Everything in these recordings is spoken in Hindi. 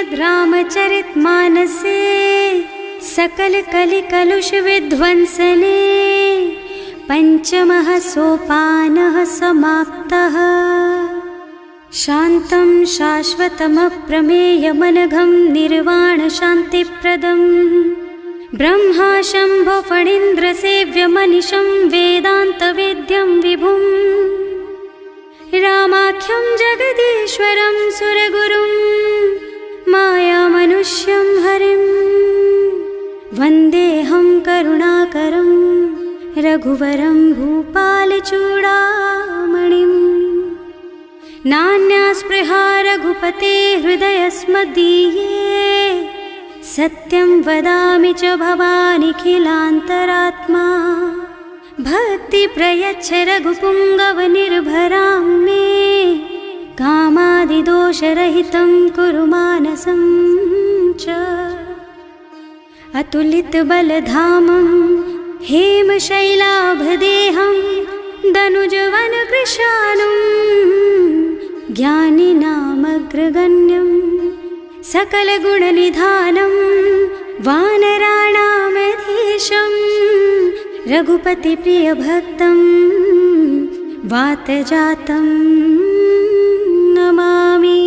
श्रीमद्रामचरितमानसे सकल कलि कलुष विध्वंसने पंचमः सोपानः समाप्तः। शान्तं शाश्वतमप्रमेयमनघं निर्वाण शान्तिप्रदं ब्रह्मा शम्भो फणीन्द्रसेव्यमनिशं वेदान्तवेद्यं विभुं रामाख्यं जगदीश्वरं सुरगुरुं मायामनुष्यं हरिं वन्देऽहं करुणाकरं रघुवरं भूपालचूडामणिम्। नान्यास्पृहा रघुपते हृदयस्मदीये सत्यं वदामि च भवानिखिलान्तरात्मा। भक्ति प्रयच्छ रघुपुङ्गवनिर्भरां मे कामादिदोषरहितं कुरु मानसं च। अतुलितबलधामं हेमशैलाभदेहं दनुजवनकृशानुं ज्ञानिनामग्रगण्यं सकलगुणनिधानं वानराणामधीशं रघुपतिप्रियभक्तं वातजातं नमामि।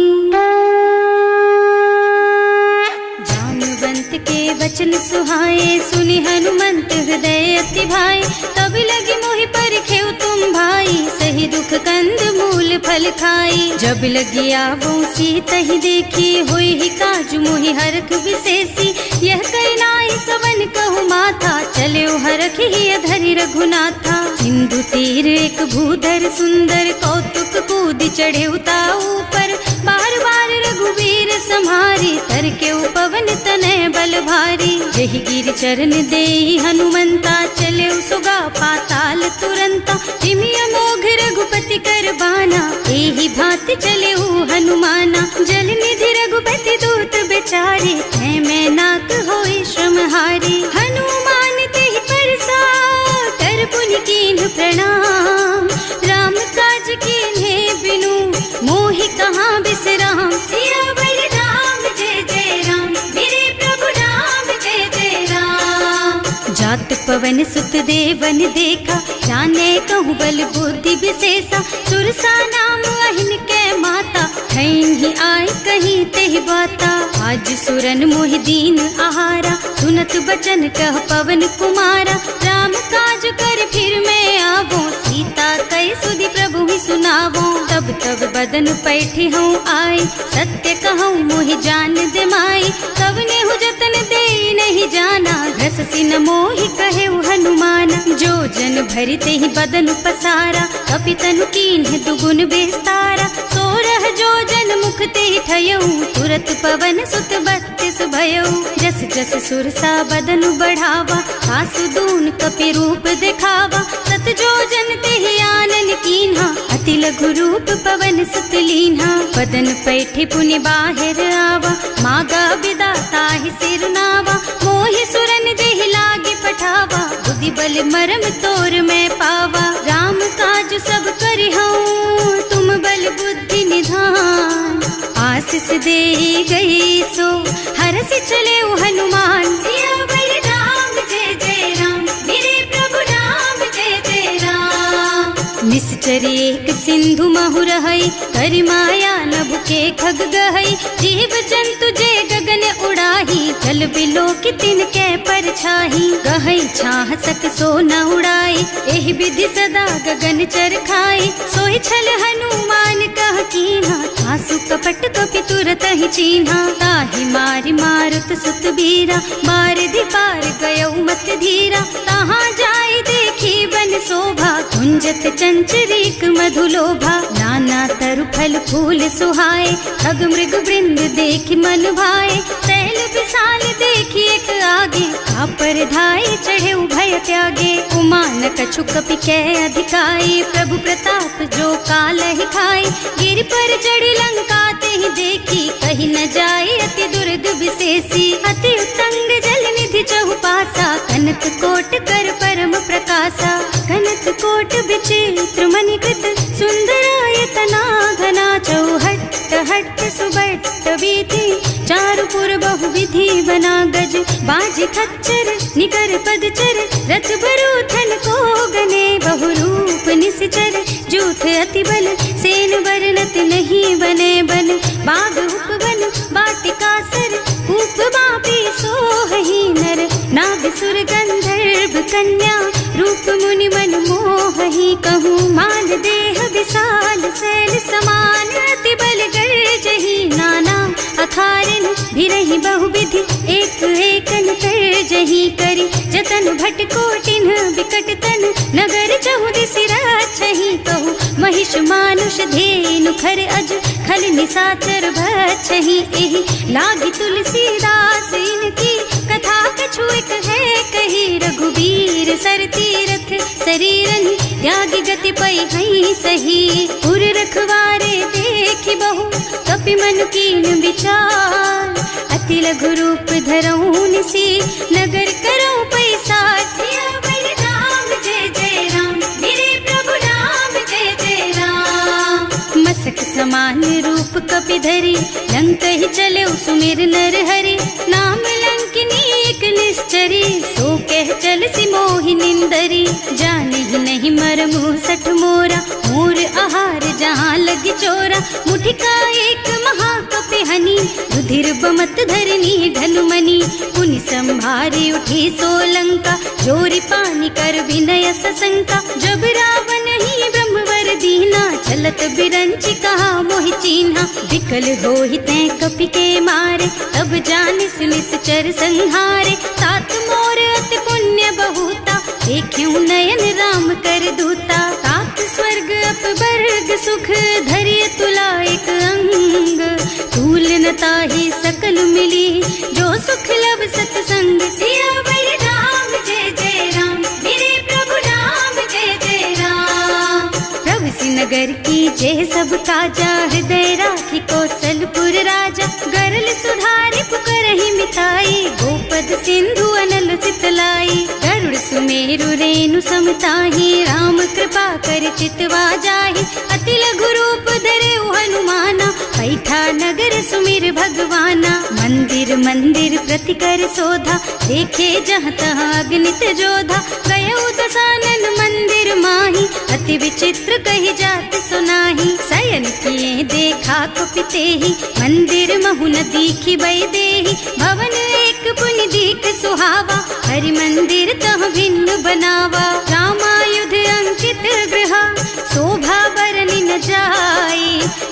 जाम्बवंत के वचन सुहाए सुनि हनुमंत हृदय अति भाए। तब लगी मोहि परखेउ तुम भाई सही दुख कंद मूल फल खाई। जब लगी आवो सीतहि देखी होई ही काजु मोहि हरख विशेषी। यह कई नाई सवन कहु माथा चले हरख ही धरि रघुनाथा। सिंधु तीर एक भूधर सुंदर कौतुक कूद चढ़े उताऊ पर। बार बार रघुवीर सम्हारी तर के उपवन तनय बल भारी। यही गिर चरण देहि हनुमंता चले सुगा पाताल तुरंता। तिमि अमोघ रघुपति कर बाना एहि भांति चले हनुमाना। जल निधि रघुपति दूत बेचारे है मैं नाक होई श्रमहारी। हनुमान तेहि परसा कर पुनि कीन्ह प्रणाम। राम काज कीन्हे बिनु मोहि कहाँ बिसराम। सियावर राम जय जय राम मेरे प्रभु राम जय जय राम। जात पवन सुत देवन देखा जाने कहूँ बल बुद्धि विशेषा। सुरसा नाम अहिन के माता खैन ही आय कहीं तेहि बाता। आज सुरन मोहि दीन आहारा सुनत बचन कह पवन कुमारा। राम काज कर फिर मैं आवो सीता कई सुधि प्रभु ही सुनावो। तब तब बदन पैठी हूँ आए सत्य कहूँ मोहि जान दे माई। तब नेहु जतन दे नहीं जाना घस सिन मोहि कहे हनुमाना। जो जन भरते ही बदन पसारा कपितनु कीन्ह दुगुन बेस्तारा। सोरह जो जन मुख ते ठयऊ तुरत पवन सुत बत्तीस भयऊ। जस जस सुरसा बदन बढ़ावा आसु दून कपि रूप दिखावा। सत जो जन ते आनन कीन्हा अति लघु रूप पवन सुत लीन्हा। बदन पैठे पुनि बाहिर आवा मागा बिदा ताहि सिर नावा। मोहि सुरन जेहि लागे पठावा बुद्धि बल मरम तोर मैं पावा। राम काज सब करिहऊँ तुम बल बुद्धि निधान। आशीष दे गई सो हरष चले हनुमान। सियावर राम जय जय राम मेरे प्रभु राम जय जय राम। निश्चर एक सिंधु महु रहई करि माया नभ के खग गहई। जीव जंतु जे गगन उड़ाही जल बिलो की तिनके परछाही। गहई छाह सक सो न उड़ाई एहि विधि सदा गगन चर खाई। सोहि छल हनुमान कह कीन्हा आसु कपट कपि तुरत ही चीन्हा। ताहि मारि मारुत सुत बीरा बारिधि पार गयौ मत धीरा। तहाँ जाई देखी बन शोभा कुंजत चंचरीक मधुलोभा। नाना तरु फल फूल सुहाए खग मृग वृंद देखि मन भाए। तैल विशाल देखी एक आगे पर धाई चढ़े भय त्यागे। उमान कछु कपि कै अधिकाई प्रभु प्रताप जो काल ही खाई। गिर पर चढ़ी लंका ते ही देखी कहीं न जाए अति दुर्ग विशेषी। अति उत्तंग जल निधि चहुपासा कनक कोट कर परम प्रकाशा। कनक कोट विचित्र मणिकृत सुंदरायतना घना चौहट्ट हट्ट सुबट्ट बीती, चारुपुर बहुविधि बना गज, बाजी खच्चर निकर पदचर, रथ बरूथन को गने, बहुरूप निश्चर, जूथ अति बल, सेन बरनत नहीं बने बन, बाग उपवन वाटिका सर, कूप बापी सोहहि नर, नाग सुर गंधर्व कन्या, रूप मुनि मन मोहहि, कहूँ मान देह विशाल शैल समान, अति बल गर्जहि नाना अखारन, भिरहि बहुविधि एक एकन तरजहि करि, जतन भट कोटिन बिकट तन, नगर चहुदिस रक्षहि, कहूँ महिष मानुष धेनु खर अज, खल निशाचर भक्षहि, एहि लागी तुलसीदास इनकी, कथा कछु एक है कही, रघुबीर सर तीरथ शरीरन, त्यागी गति पै हई सही, पुर रखवारे देखि बहु, कपि मन कीन विचार, अति लघु रूप धरऊं निसी, नगर करऊं पैसार, सियावर राम जय जय राम, मेरे प्रभु राम जय जय राम, मसक समान रूप कपि धरि, लंक ही चले सुमिर नर हरि, नाम लंकिनी एक निश्चरी, सो कह चल सी मोहि निंदरी, जाने ही नहीं मरमु सठ मोरा, मोर आहार जहाँ लगी चोरा, मुठिका एक महाकपि हनी, रुधिर बमत धरनी ढनुमनी, पुनि संभारी उठी सोलंका, जोरी पानी कर विनय सशंका, जब रावण ही ब्रह्मवर दीना, चलत बिरंची कहा मोहि चीन्हा, विकल होहि तै कपि के मारे, तब जानिस निश्चर संहारे, तात मोर अति पुण्य बहुता, देखियो नयन राम कर दूता, तात स्वर्ग अपवर्ग सुख, धरिय तुला एक अंग, तूल न ताहि सकल मिली, जो सुख लब सतसंग, सियावर राम जय जय राम, मेरे प्रभु राम जय जय राम, प्रभु नगर की जय सब काजा, हृदय राखी कौशलपुर राजा, गरल सुधारि पुकरहि मिताई, गोपद सिंधु अनल चितलाई, गरुड़ सुमेरु रेणु समताहि, राम कृपा कर चितवा जाहि, अति लघु रूप धरे हनुमाना, पैठा नगर सुमिर भगवाना, मंदिर मंदिर प्रति कर शोधा, देखे जहाँ तहाँ अगणित जोधा, गयो दसानन मंदिर माही, अति विचित्र कही जात सुनाही, शयन किए देखा कुपितेहि, मंदिर महु न दीखी बै देहि, भवन एक पुनि दीख सुहावा, हरि मंदिर तह भिन्न बनावा, रामायुध अंकित गृहा, शोभा बरनि न जाए,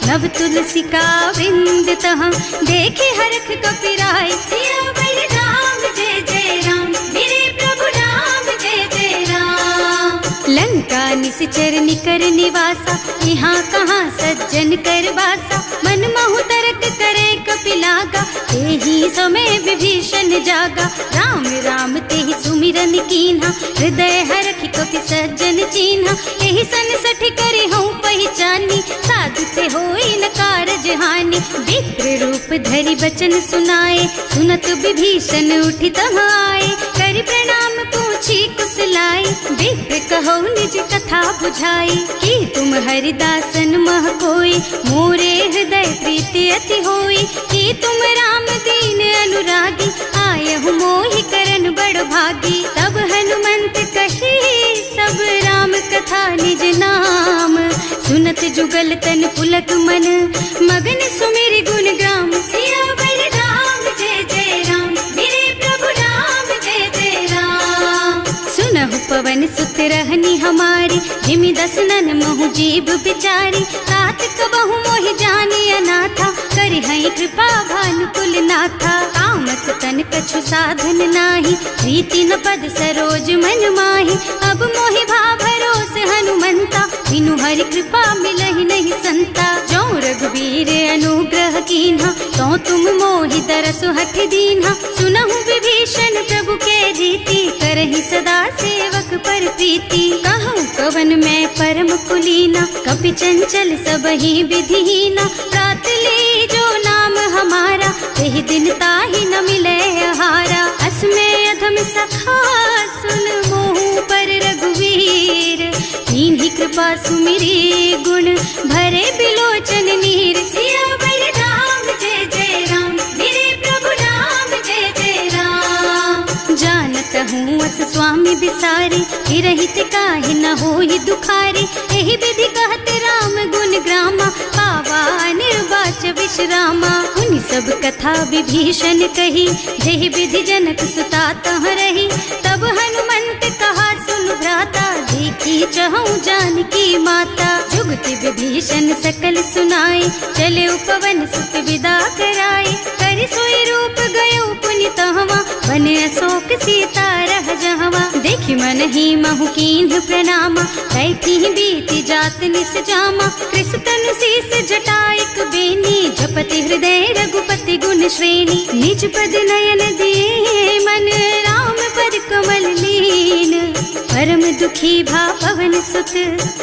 नव तुलसी का वृंद तह, देखे हरख कपिराय, सियावर राम जय जय राम, मेरे प्रभु राम जय जय राम, लंका निश्चर निकर निवासा, यहाँ कहाँ सज्जन कर बासा, मन महु तरक करे कपि लागा, तेहि समय विभीषण जागा, राम राम तेहि सुमिरन कीन्हा, हृदय हरखि कपि सज्जन चीन्हा, एहि सन सठ करि हूँ पहचानी, साधु ते होई न कारज हानि, विप्र रूप धरि बचन सुनाए, सुनत विभीषण उठि तहाँ आए, करि प्रणाम पूछी कुशलाई, विप्र कहो निज कथा बुझाई, कि तुम हरिदासन मह कोई, मोरे हृदय प्रीति अति होई, कि तुम राम दीन अनुरागी, आयहु मोहि करन बड़ भागी, तब हनुमंत कही सब राम कथा निज नाम, सुनत जुगल तन पुलक मन, मगन सुमिर गुण ग्राम, सियावर राम जय जय राम, मेरे प्रभु राम जय जय राम, सुनहु पवन सुत रहनी हमारी, जिमि दसनन महु जीव बिचारी, तात कबहु मोहि जानी अनाथा, करि हई कृपा भानुकुल नाथा, तामस तन कछु साधन नाही, प्रीति न पद सरोज मन माही, अब मोहि भा भरोस हनुमंता, बिनु हरि कृपा मिलहि नहीं संता, जो रघुबीर अनुग्रह कीन्हा, तो तुम मोहि दरसु हठ दीन्हा, सुनहु विभीषण प्रभु के रीति, करहि सदा सेवक पर प्रीति, कहूँ कवन मैं परम कुलीना, कपि चंचल सबहि विधिहीना, प्रात ले जो नाम हमारा, तेहि दिन ताहि न मिले आहारा, असमय अधम सखा सुन मोहु पर रघुवीर, कीन्ही कृपा सुमिरी गुण भरे बिलोचन नीर, सियावर बिसारी, रहित काहे न होई दुखारी। एहि विधि कहत राम गुण ग्रामा, पावा निर्वाच विश्रामा। उन सब कथा विभीषण कही, जेहि विधि जनक सुता तह रही। तब हनुमंत कहा सुन भ्राता, देखी चहु जानकी माता। जुगति विभीषण सकल सुनाई, चले उपवन सुत विदा कराई। करि सोई रूप गयो पुनि तहवा, बन अशोक सीता रह जहवा। देखि मन ही महु कीन्ह प्रणामा, कैथी बीति जात निस जामा। कृष तनु शीस जटाइक बेनी, जपति हृदय रघुपति गुण श्रेणी। निज पद नयन दिए मन, राम पद कमल लीन। परम दुखी भा पवन सुत,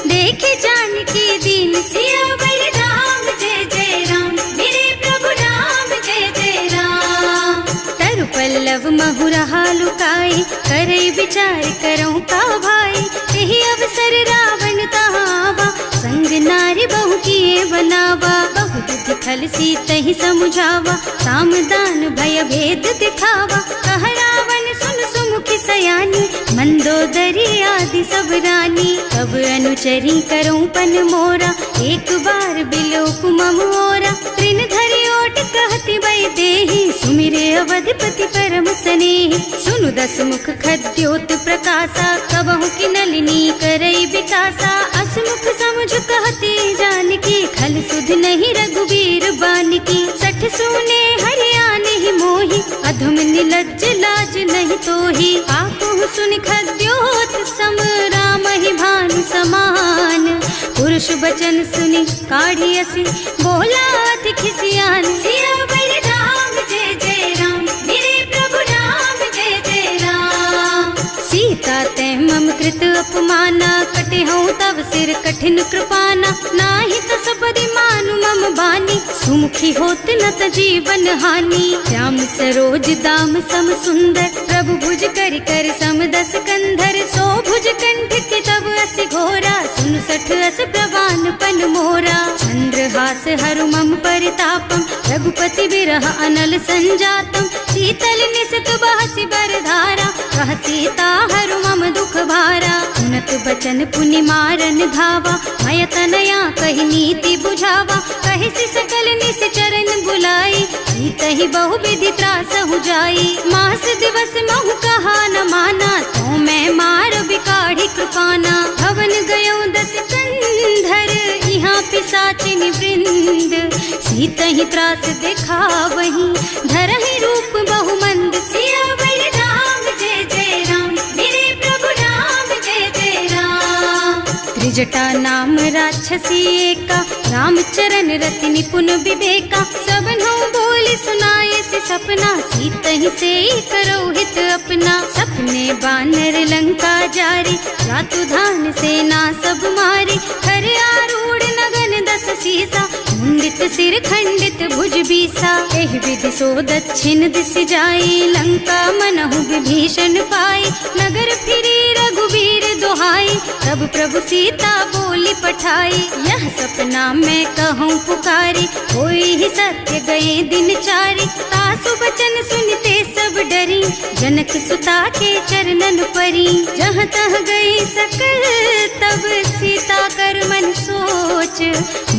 देखे जानकी दीन। सियावर राम जय जय राम, मेरे प्रभु राम जय जय राम। तरु पल्लव महु रहा लुकाई, करई विचार करऊं का भाई। यही अवसर रावण तहावा, संग नारी बहु किए बनावा। बहु दुख खल सीतहि समुझावा, साम दान भय भेद दिखावा। कह रावण सुन सुमुखी सयानी, मंदोदरी आदि सब रानी। तब अनुचरी करऊं पन मोरा, एक बार बिलोक मम ओरा। तृण धरि ओट कहति वै देहि, सुमिरे अवधपति परम स्नेहि। सुनु दस मुख खद्योत प्रकाशा, कबहु की नलिनी करई विकासा। असमुख समझ कहती जानकी, खल सुध नहीं रघुबीर बानकी। सठ सूने हरिया नहीं मोही, अधम निलज्ज लाज नहीं तोही। आकुहु सुनि खद्योत सम, राम ही भानु समान। पुरुष बचन सुनि काढ़ियसि, बोला अति खिसियान। सियावर राम जय जय राम, मेरे प्रभु राम जय जय राम। सीता तै मम कृत अपमाना, कटे हूँ तब सिर कठिन कृपाना। नाही त सबरि मानु मम बानी, सुमुखी होत न त जीवन हानि। श्याम सरोज दाम सम सुंदर, प्रभु भुज कर कर सम दस कंधर। सो भुज कंठ के तब अस घोरा, सुन सठ अस प्रवान पन मोरा। चंद्रहास हरु मम परितापम, रघुपति विरह अनल संजातम। शीतल निसत बहसि बरधारा, कह सीता हरु मम दुख भारा। सुनत बचन पुनि मारन धावा, मय तनया कहि नीति बुझावा। कहि सकल निस चरण बुलाई, सीतहि बहु विधि त्रासहु जाई। मास दिवस महु कहा न माना, तो मैं मार बिकाढ़ी कृपाना। भवन गयो दस कंधर, यहाँ पिशाचिनी वृंद। सीतहि त्रास दिखावहि, धरहि रूप बहु मंद। सियावर राम जय जय राम, मेरे प्रभु राम जय जय राम। त्रिजटा नाम राक्षसी एका, रामचरण रति निपुण विवेका। सबनों बोली सुनाए से सपना, सीतहि से करो हित अपना। सपने बानर लंका जारी, रातुधान सेना सब मारी। खर आरूढ़ नगन दस सीसा, मुंडित सिर खंडित भुज बीसा। एहि विधि सो दक्षिण दिस जाई, लंका मनहु विभीषण पाई। नगर फिरी रघुबीर दुहाई, तब प्रभु सीता बोली पठाई। यह सपना मैं कहूँ पुकारी, होई ही सत्य गए दिन चारी। तासु बचन सुनते सब डरी, जनक सुता के चरणन परी। जहाँ तह गई सकल तब सीता कर मन सोच।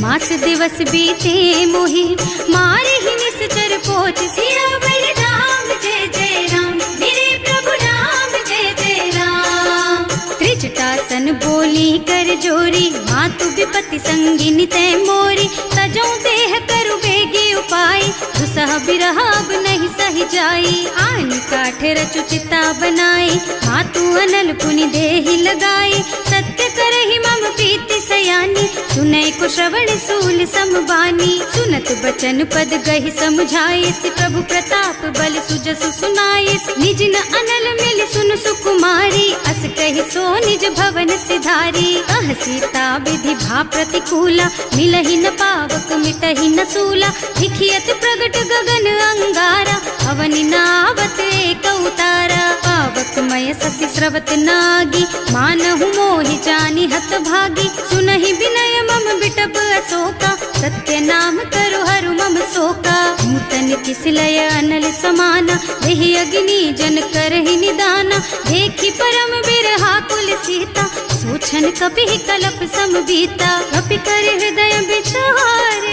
मास दिवस बीते मोहि, मारे ही निश्चर पोच। सियावर राम जय जय राम, मेरे प्रभु राम जय जय राम। त्रिजटासन बोली कर जोरी, मातु विपति संगिनी तै मोरी। तजो देह करु बेगी उपाय, दुसह बिरह अब नहीं सही जाई। आन काठ रचु चिता बनाई, मातु अनल पुनि देहि लगाई। सत्य करहि मम प्रीति सयानी, सुनै को श्रवण सूल समबानी। सुनत बचन पद गहि समझाए, प्रभु प्रताप बल सुजसु सुनाए। निज न अनल मिल सुन सुकुमारी, अस कहि सो निज भवन सिधारी। कह सीता विधि भा प्रतिकूला, मिलहि न पावक मिटहि न सूला। लिखियत प्रगट गगन अंगारा, अवनि नावत एक उतारा। पावक मय ससि स्रवत नागी, मानहु मोहि जानि हत भागी। सुनहि विनय मम बिटप अशोका, सत्य नाम करु हरु मम शोका। नूतन की बिसलय अनल समाना, देहि अग्नि जन करहि निदाना, देखी परम बिरहा कुल सीता, सोचन कपि कलप सम बीता, कपि कर हृदय विचार,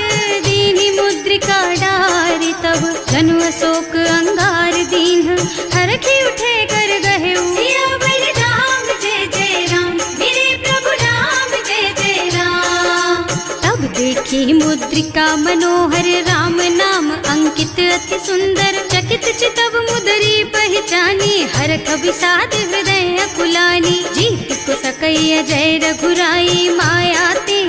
दीनि मुद्रिका डारि तब, जनु अशोक अंगार दीन, हरखि उठे कर गहे सियावर राम जय जय राम, मेरे प्रभु राम जय जय राम। तब देखी मुद्रिका मनोहर, राम नाम अंकित अति सुंदर, चकित चितव मुदरी पहचानी, हरख विषाद हृदय अकुलानी, जीत को सकैय जय रघुराई, माया ते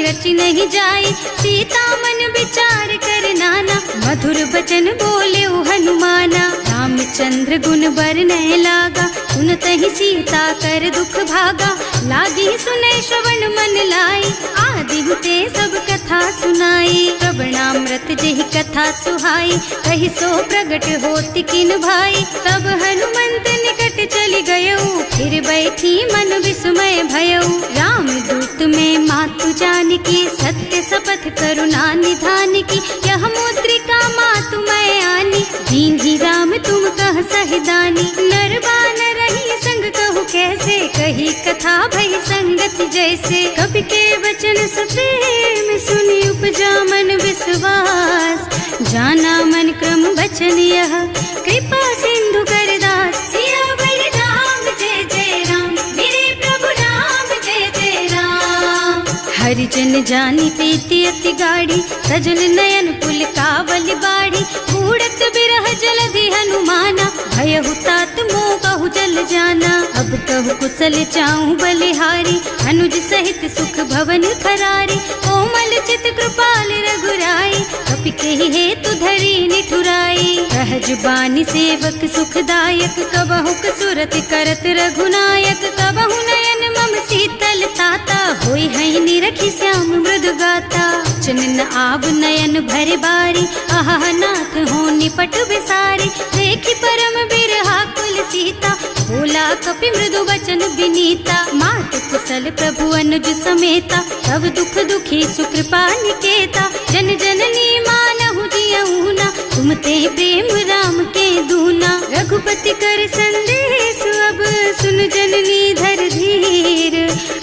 रचि नहीं जाई, सीता मन विचार कर नाना, मधुर बचन बोले हनुमाना, रामचंद्र गुण बरनय लागा, सुनतहि सीता कर दुख भागा, लागी सुने श्रवण मन लाई, आदि ते सब कथा सुनाई, श्रवणामृत जेहि कथा सुहाई, कहि सो प्रगट होति किन भाई, तब हनुमंत निकट चली गयऊ, फिर बैठी मन विस्मय भयऊ, राम दूत में मातु जानकी, सत्य शपथ करुणा निधान की, यह मुद्रिका मातु मैं आनी, दीन ही राम तुम कह सहिदानी, नरबान रही संग कहु कैसे, कही कथा भई संगत जैसे, कवि के वचन सप्रेम सुनि उपजा मन विश्वास, जाना मन क्रम वचन यह, कृपा सिंधु कर दास, सियावर राम जय जय राम, मेरे प्रभु राम जय जय राम। हरिजन जानी प्रीति अति गाढ़ी, सजल नयन पुल कावल बाढ़ी, बूढ़त बिरह जलधि हनुमाना, भयहु तात मोह कहु जल जाना, अब कहु कुशल चाहूं बलिहारी, अनुज सहित सुख भवन खरारी, कोमल चित कृपाल रघुराई, कपि केहि हेतु धरी निठुराई, कह जुबानी सेवक सुखदायक, कबहु सुरति करत रघुनायक, कबहु नयन मम शीतल ताता, होई है निरखी श्याम मृदु गाता, चनन आव नयन भरे बारी, आहा नाथ हो निपट विसारी, देखी परम बिरहा कुल सीता, बोला कपि मृदु वचन विनीता, मात कुशल प्रभु अनुज समेता, तब दुख दुखी सुकृपा निकेता, जन जननी मानहु जियऊना, तुम ते प्रेम राम के दूना, रघुपति कर संदेश अब सुन जननी धर धीर,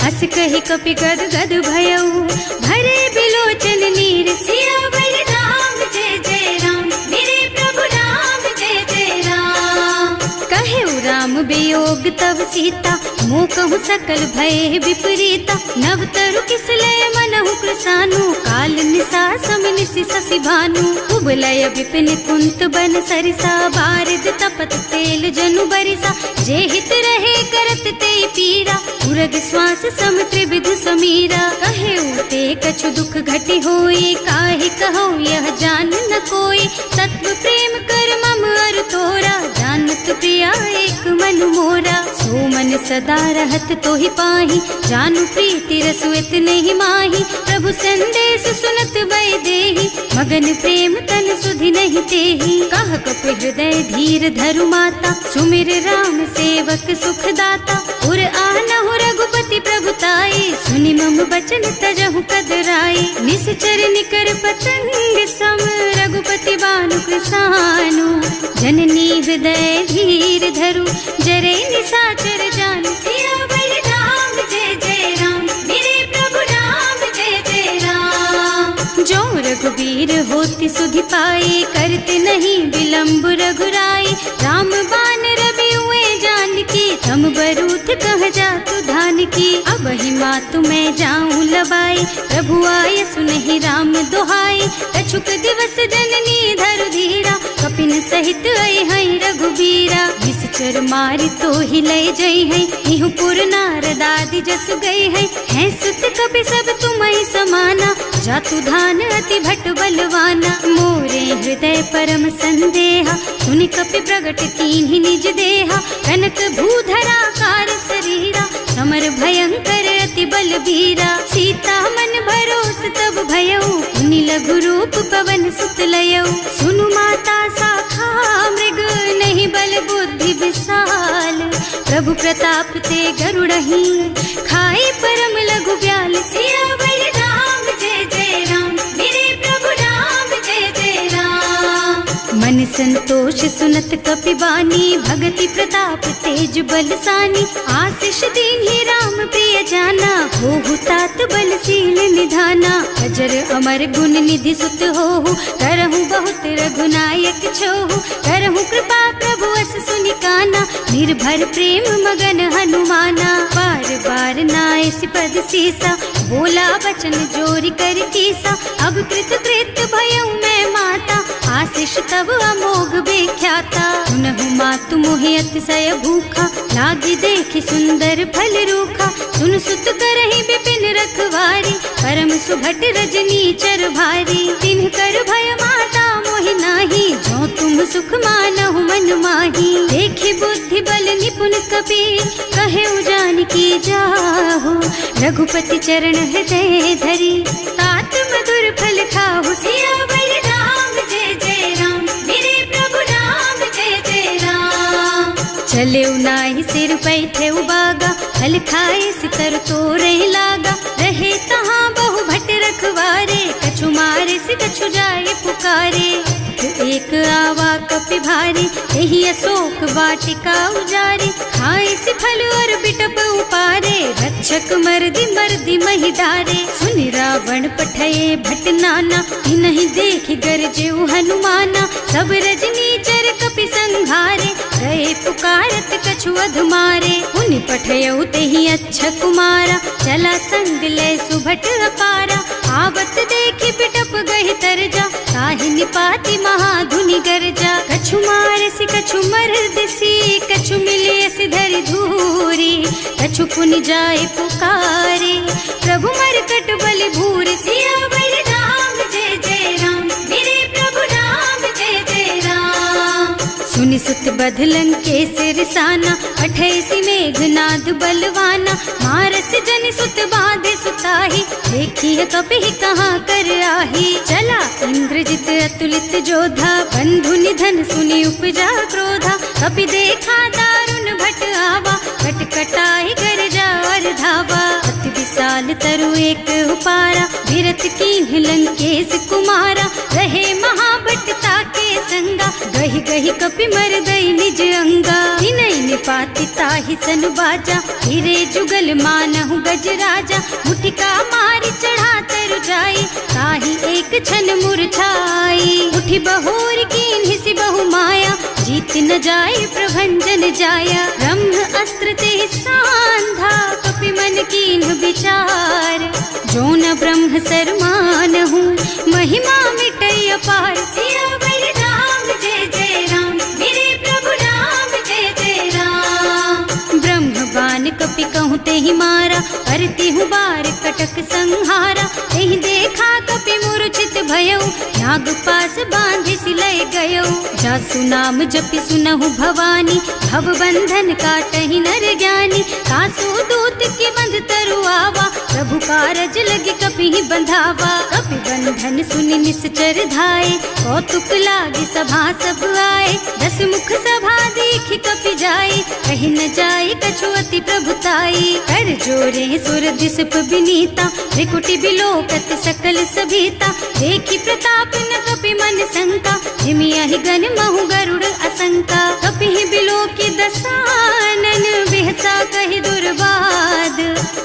हस कहि कपि गद गद भयऊ, भरे बिलोचन नीर, सियावर राम जय जय राम, मेरे प्रभु राम जय जय राम। कहेउ राम वियोग तब सीता, मोह कहु सकल भय विपरीता, नव तरु किसलय मनहु कृसानु, काल निसा समिनिसि शशि भानु, उबलय विपिन कुंत बन सरिसा, बारिद तपत तेल जनु बरिसा, जे हित रहे करत ते पीरा, उरग श्वास सम त्रिविध समीरा, कहेउ ते कछु दुख घटि होई, काहि कहौ यह जान न कोई, तत्व प्रेम कर मम अर तोरा, जानत प्रिया एक मन मोरा, सो मन सदा रहत तोहि पाहि, जानु प्रीति रसु इतने ही माही, प्रभु संदेश सुनत भय देहि, मगन प्रेम तन सुधि नहीं तेहि, कह कप हृदय धीर धरु माता, सुमिर राम सेवक सुख दाता, उर आनहु रघुपति प्रभुताई, सुनि मम बचन तजहु कदराई, निश्चर निकर पतंग सम, रघुपति बानु कृसानु, जननी हृदय धीर धरु, जरे निसाचर जान, सियावर राम जय जय राम, मेरे प्रभु राम जय जय राम। जो रघुबीर होति सुधि पाई, करते नहीं विलंब रघुराई, राम बान रवि हुए जानकी, तम बरूथ कह जातु धान की, अब ही मातु मैं जाऊं लबाई, प्रभु आय सुनहि राम दुहाई, कछुक दिवस जननी धरु धीरा, कपिन सहित आई है रघुबीरा, निश्चर मारि तो ही लय जई है, इहु पुर नारद आदि जस गई है सुत कपि सब तुम्हि समाना, जातु धान अति भट बलवाना, मोरे हृदय परम संदेहा, सुनि कपि प्रगट कीन्हि निज देहा, कनक भूधरा कार शरीरा, समर भयंकर अति बलबीरा, सीता मन भरोस तब भयऊ, मुनि लघु रूप पवन सुत लयऊ, सुनु माता शाखा मृग नहीं बल बुद्धि विशाल, प्रभु प्रताप ते गरुड़हि, खाई परम लघु ब्याल, सियावर राम जय जय राम, मेरे प्रभु राम जय जय राम। संतोष सुनत कपिबानी, भगति प्रताप तेज बलसानी। आशीष दीन्हि राम प्रिय जाना, होहु तात बलशील निधाना। अजर अमर गुण निधि सुत होहु, करहु बहुत रघुनायक छोहु। करहु कृपा प्रभु अस सुनि काना, निर्भर प्रेम मगन हनुमाना। बार बार नाय सिपद सीसा, बोला वचन जोरि कर कीसा। अब कृत कृत भयउ मैं माता, आशीष तब अमोघ बेख्याता। सुनहु मातु मोहि अतिशय भूखा, लागी देखि सुंदर फल रूखा। सुन सुत करहि विपिन रखवारी, परम सुभट रजनी चर भारी। तिन्ह कर भय माता मोहि नाही, जो तुम सुख मानहु मन माही। देखि बुद्धि बल निपुण कबीर, कहे जानकी जाहु। रघुपति चरण हृदय धरी, तात मधुर फल खाहु। सियावर राम जय जय राम, मेरे प्रभु राम जय जय राम। चले नाहि सिर पैठे उबागा, फल खाए सितर तोरे लागा। रहे तहाँ बहु भट रखवारे, कछु मारे से कछु जाए पुकारे। एक आवा कपि भारी, यही अशोक वाटिका उजारी। खाए से फल और बिटप उपारे, रक्षक मर्दी मर्दी महि डारे। सुनि रावण पठये भट नाना, नहीं देखि गरजेउ हनुमाना। सब रजनी चर कपि संघारे, गए पुकारत कछु अधमारे। उनि पठयउ तेहि अच्छा कुमारा, चला संग ले सुभट अपारा। आवत देखि बिटप गहि तरजा, ताहि निपाति महाधुनि गरजा। कछु मारसि कछु मरदसी, कछु मिलियसि धरि धूरी। कछु पुनि जाए पुकारे, प्रभु मरकट बलि भूरि। सियावर राम जय जय राम, मेरे प्रभु राम जय जय राम। सुनि सुत बधलन के सिरसाना, अठैसी मेघनाद बलवाना। मारस जनि सुत बाधे सुताही, देखी है कपि कहाँ कर आही। चला इंद्रजित अतुलित जोधा, बंधु निधन सुनि उपजा क्रोधा। कपि देखा दारुण भट आवा, कटकटाई गरजा और धावा। अति विशाल तरु एक उपारा, विरत कीन्ह लंकेश कुमारा। रहे महाभट ताके संगा, गहि गहि कपि मर गई निज अंगा। तिनहि निपाति ताहि सन बाजा, हिरे जुगल मानहु गज राजा। मुठिका मारि चढ़ा तरु जाई, ताहि एक छन मुरझाई। उठि बहोर कीन्हि सि बहु माया, जीत न जाय प्रभंजन जाया। ब्रह्म अस्त्र ते सांधा, कपि मन कीन्ह विचार। जो न ब्रह्म सर मानहु, महिमा मिटै अपार। सियावर राम जय जय राम, मेरे प्रभु राम जय जय राम। ब्रह्म बान कपि कहूँ तेहि मारा, करती हूँ बार कटक संहारा। तेहि देखा कपि मूर्छित भयउ, नाग पास बांधि सिलय गयउ। जासु नाम जपि सुनहु भवानी, भव बंधन काटहि नर ज्ञानी। कासु दूत के बंध तरु आवा, प्रभु कारज लगे कपि बंधावा। कपि बंधन सुनि निश्चर धाये, कौतुक लागी सभा सब आए। 10 मुख सभा देखि कपि जाए, कहि न जाए कछु अति प्रभुताई। कर जोरे सुर दिसप विनीता, त्रिकुटि बिलोकत सकल सभीता। देखि प्रताप न कपि मन शंका, जिमियाहि गन महु गरुड़ असंका। कपि बिलोकि दसानन, बिहसा कहि दुर्बाद।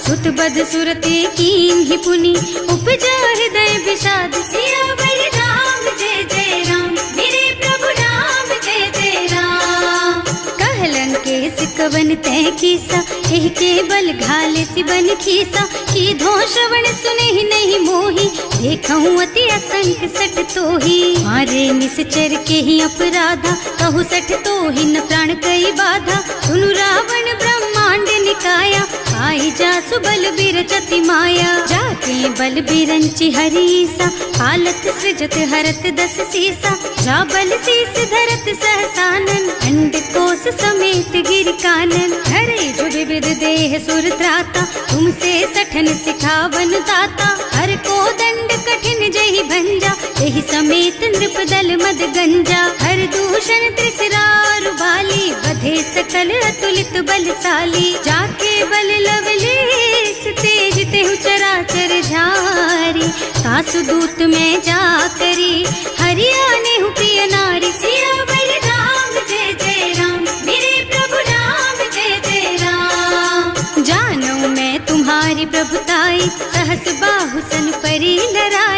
सुत बद सुरते कीन्हि पुनि, उपजा हृदय विषाद। सियावर राम जय जय राम, मेरे प्रभु राम जय जय राम। कहलन केस कवन तै कीसा, एहि के बल घाले सिबन खीसा। कीधो श्रवण सुनहि नहीं मोहि, देखहु अति असंख सठ तोहि। मारे निश्चर के ही अपराधा, कहु सठ तोहि न प्राण कई बाधा। सुनु रावण ब्रह्मांड निकाया, आई जासु बल बिरचति माया। जाके बल बिरंचि हरीसा, हालत सृजत हरत 10 सीसा। जा बल शीस धरत सहसानन, अंड कोस समेत गिर कानन। हरे जो विविध देह सुर त्राता, तुमसे सठन सिखावन दाता। हर को दंड कठिन जहि भंजा, यही समेत नृप दल मद गंजा। हर दूषण त्रिसरारु बाली, बधे सकल अतुलित बलशाली। जाके बल लवलेश तेज तेहु चराचर झारी। सासु दूत में जा करी, हरियाणे हु प्रिय नारी। सिया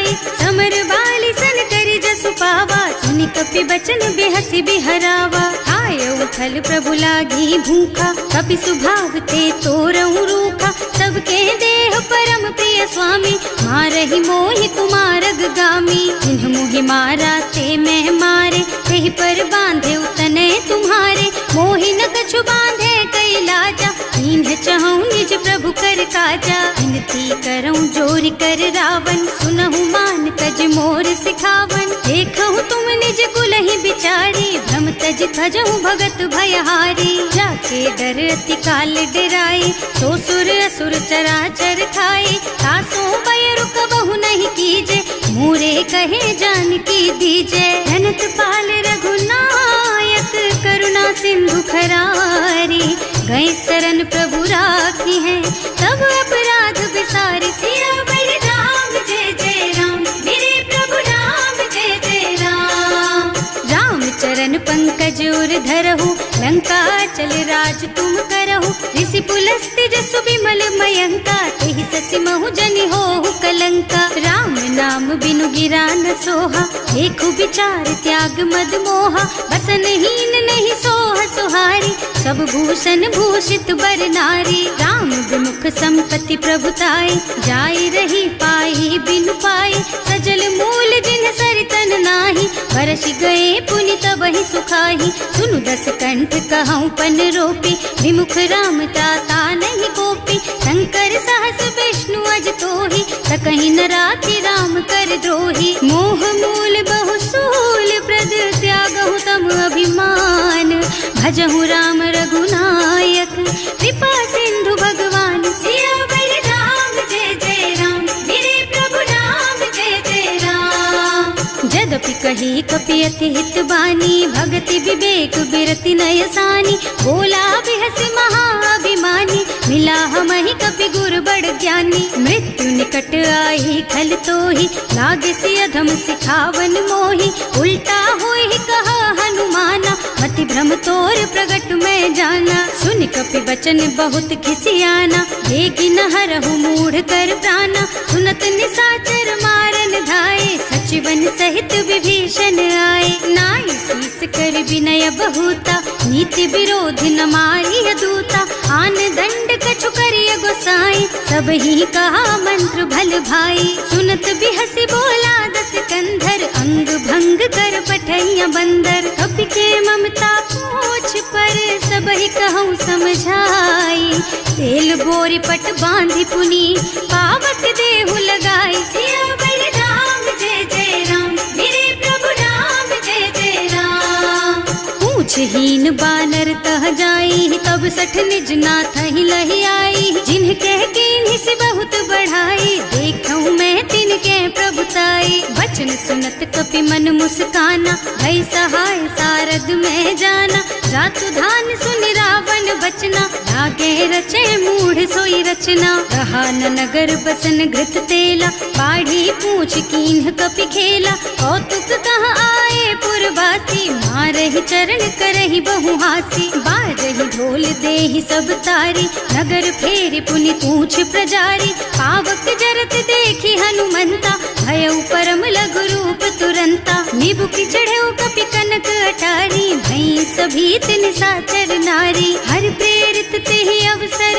आई, समर बाली सन करी जसु पावा, सुनि कपि बचन बेहसी बिहरावा। आयऊ थल प्रभु लागी भूखा, कपि सुभाव ते तोरऊ रूखा, सबके देह परम प्रिय स्वामी, मारहि मोहि कुमारग गामी। जिन्ह मोहि मारा ते मैं मारे, तेहि पर बांधे उतने तुम्हारे, मोहि न कछु बांधे कई लाजा, इन्ह चहु निज प्रभु कर काजा। विनती करऊं जोरि कर रावण, सुनहु मान तज मोर सिखावन। देखहु तुम निज कुलहि बिचारी, भ्रम तज भजहु भगत भयहारी। जाके डर अति काल डराई, सो सुर असुर चराचर खाए। तासो भय रुक बहु नहीं कीजे, मोरे कहे जानकी दीजे। धनत पाल रघुनायक, करुणा सिंधु खरारी, गए शरण प्रभु राखी है, तब अपराध विसारी। सियावर राम जय जय राम, मेरे प्रभु राम जय जय राम। राम चरण पंकज उर धरहु, लंका चल राज तुम करहु। ऋषि पुलस्त्य जसु विमल मयंका, तेहि ससि महु जनि होहु कलंका। राम नाम बिनु गिरा न सोहा, देखु विचार त्याग मद मोहा। बसन हीन नहीं सोह सुहारी, सब भूषण भूषित बर नारी। राम विमुख संपत्ति प्रभुताई, जाई रही पाई बिनु पाई। सजल मूल जिन सरितन नाही, बरसि गए पुनि तबहि सुखाही। सुनु दस कंठ कहऊँ पन रोपी, विमुख राम ताता नहीं कोपी। शंकर सहस विष्णु अज तोहि, सकहि न राखि राम कर द्रोही। मोह मूल बहु सूल प्रद, त्यागहु तम अभिमान। भजहु राम रघुनायक, कृपा सिंधु भगवान। सियावर राम जय जय राम, मेरे प्रभु राम जय जय राम। जदपि कही कपि अति हित बानी, भगति विवेक बिरति नय सानी। बोला बिहसि महाअभिमानी, मिला हमहि कपि गुर बड़ ज्ञानी। मृत्यु निकट आई खल तोहि, लागे सि अधम सिखावन मोहि। उल्टा होहि कहा हनुमाना, मति भ्रम तोर प्रगट मैं जाना। सुनि कपि बचन बहुत खिसियाना, देगी न हरहु मूढ़ कर प्राणा। सुनत निशाचर मारन धाये, सचिवन सहित विभीषण आए। नाई शीस कर विनय बहुता, नीति विरोध न मारिय दूता। आन दंड कछु करिय गोसाई, सब ही कहा मंत्र भल भाई। सुनत बिहसि बोला दस कंधर, अंग भंग कर पठैया बंदर। कपि के ममता पूछ पर, सब ही कहूँ समझाई। तेल बोरी पट बांधि पुनी, पावक देहु लगाई। सियावर राम जय जय राम, मेरे प्रभु राम जय जय राम। पूछहीन बानर तह जाई, तब सठ निज नाथ ही लही आई। जिन्ह कह कीन्हि सि बहुत बढ़ाई, देखऊँ मैं तिनके प्रभुताई। वचन सुनत कपि मन मुस्काना, भई सहाय सारद में जाना। जातु धान सुनि रावण बचना, लागे रचे मूढ़ सोई रचना। रहा न नगर बसन घृत तेला, बाढ़ी पूछ कीन्ह कपि खेला। कौतुक कहाँ आए पुरवासी, मारहि चरण करहि बहु हासी। बाजहि ढोल देहि सब तारी, नगर फेरि पुनि पूछ प्रजारी। पावक जरत देखि हनुमंता, भयउ परम लघु रूप तुरंता। निबुकि चढ़ऊ कपि कनक अटारी, भई सभी तिन साचर नारी। हर प्रेरित तेहि अवसर,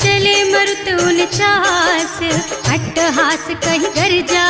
चले मरुत उनचास। अट्टहास कहि गर्जा,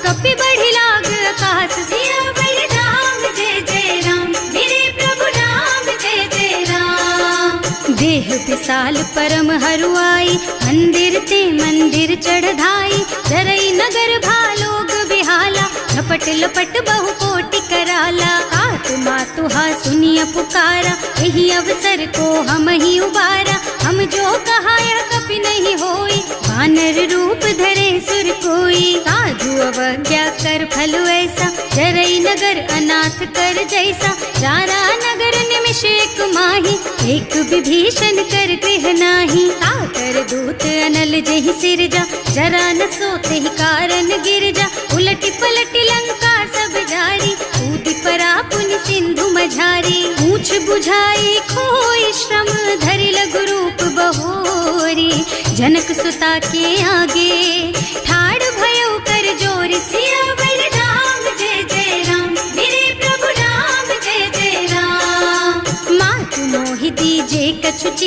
कपि बढ़ि लाग आकाश। सियावर राम जय जय राम, मेरे प्रभु राम जय जय राम। देह विशाल परम हरुआई, मंदिर ते मंदिर चढ़धाई। जरई नगर भालोग बिहाला, झपट लपट बहु कोटि कराला। आत्मा तुहा सुनिय पुकारा, यही अवसर को हम ही उबारा। हम जो कहा यह कपि नहीं होई, वानर रूप धरे सुर कोई। साधु अवज्ञा कर फल ऐसा, जरई नगर अनाथ कर जैसा। जारा नगर निमिष एक माही, एक विभीषण कर गृह नाही। ताकर दूत अनल जहि सिरजा, जरा न सोते ही कारण गिरजा। उलटी पलटी लंका सब जारी, कूदि परा पुनि सिंधु मझारी। पूछ बुझाई खोई श्रम, धरि लघु रूप बहोरी। जनक सुता के आगे, ठाड़ भयउ कर जोरी।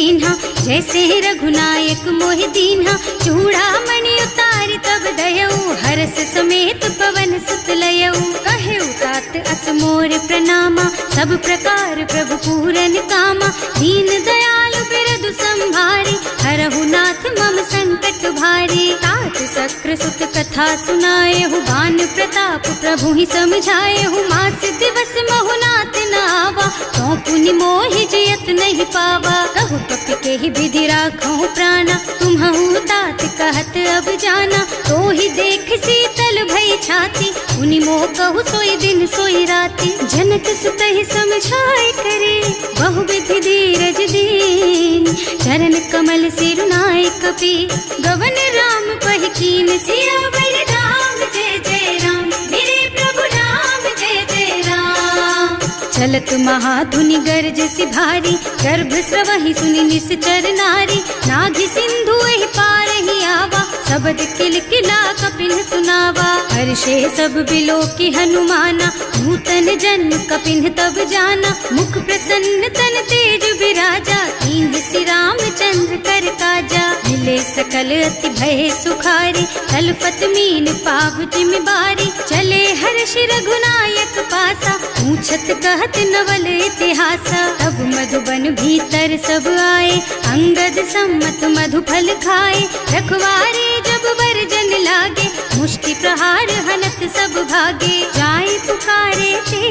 चीन्हा, जैसे रघुनायक मोहि दीन्हा। चूड़ामणि उतारि तब दयऊ, हरस समेत पवन सुत लयऊ। कहेउ तात अस मोर प्रणामा, सब प्रकार प्रभु पूरन कामा। दीन दयालु बिरदु संभारी, हरहु नाथ मम संकट भारी। तात सक्र सुत कथा सुनाए हूँ, बान प्रताप प्रभु ही समझाए हूँ। मास दिवस महु नाथ न आवा, तो पुनि मोहि जियत नहीं पावा। कहु कपि के ही विधि राखहु प्राणा, तुम्हु तात कहत अब जाना। तो ही देख शीतल भई छाती, पुनि मोह कहु सोई दिन सोई राती। जनक सुत ही समझाए करे, बहु विधि धीरज दीन। चरण कमल सिरुनाए कपि, गवन राम पहि कीन। सियावर राम जय जय राम, मेरे प्रभु राम जय जय राम। चलत महाधुनि गर्ज सि भारी, गर्भ स्रवहि सुनि निश्चर नारी। नाभि सिंधु एहि पार ही आवा, शबद किलकिला कपिन सुनावा। हर्षे सब बिलो की हनुमाना, नूतन जन्म कपिन तब जाना। मुख प्रसन्न तन तेज विराजा, कीन्ह श्री रामचंद्र कर काजा। मिले सकल अति भय सुखारी, तलपत मीन पाव जिम बारी। चले हर्ष रघुनायक पासा, पूछत कहत नवल इतिहासा। तब मधुबन भीतर सब आए, अंगद सम्मत मधु फल खाए। रखवारे जब बरजन लागे, मुष्टि प्रहार हनत सब भागे। जाय पुकारे ते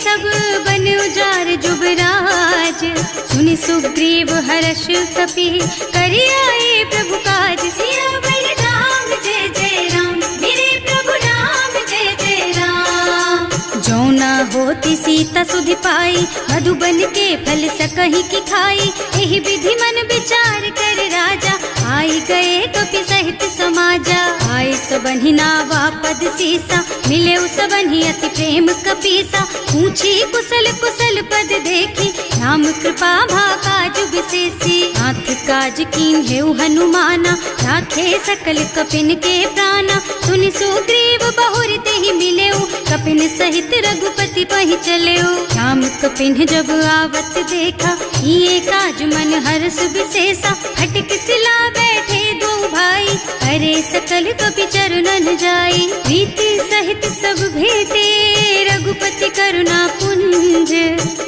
सब बन उजार जुबराज। सुनि सुग्रीव हर्ष कपि, करि आए प्रभु काज। सियावर राम जय जय राम, मेरे प्रभु राम जय जय राम। जौना होती सीता सुधि पाई, मधुबन के फल सकहि की खाई। एहि विधि मन विचार कर राजा, आई गए कपि सहित समाजा। आए सबहि नावा पद सीसा, मिले सबहि अति प्रेम कपीसा। पूछी कुशल कुशल पद देखी, राम कृपा भाका जुग विशेषी। नाथ काज कीन्हेउ हनुमाना, राखे सकल कपिन के प्राणा। सुनि सुग्रीव बहुर तेहि मिलेउ, कपिन सहित रघुपति पहि चलेउ। राम कपिन जब आवत देखा, ये काज मन हर्ष विशेषा। हटिक सिला बैठे दो भाई, अरे सकल कपि चरणन जाई। प्रीति सहित सब भेटे, रघुपति करुणा पुंज।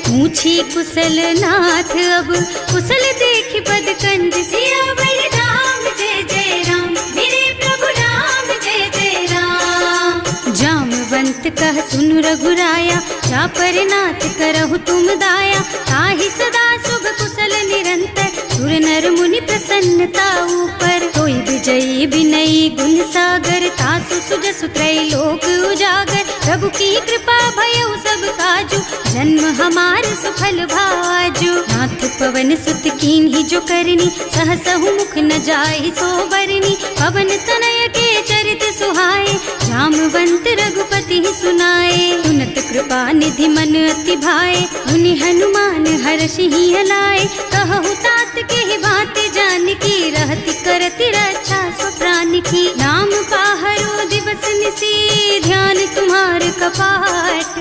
पूछी कुशल नाथ अब, कुशल देखि पद कंज। सियावर राम जय जय राम, मेरे प्रभु राम जय जय राम। जामवंत कह सुनु रघुराया, जा पर नाथ करहु तुम दाया। ताहि सदा शुभ कुशल निरंतर, सुर नर मुनि प्रसन्नता ऊपर। कोई विजयी विनयी गुण सागर, तासु सुजसु त्रैलोक उजागर। प्रभु की कृपा भयउ सब काजू, जन्म हमार सफल भाजू। नाथ पवन सुत कीन्ही जो करनी, सहसहु मुख न जाहि सो बरनी। पवन तनय के चरित सुहाए, जामवंत रघुपति सुनाए। सुनत कृपा निधि मन अति भाए, मुनि हनुमान हर्षि हलाए। कहु तात के बात जानकी, रहति करति रक्षा सो प्राण की। नाम पाहरो दिवस निसी, ध्यान तुम्हार कपाट।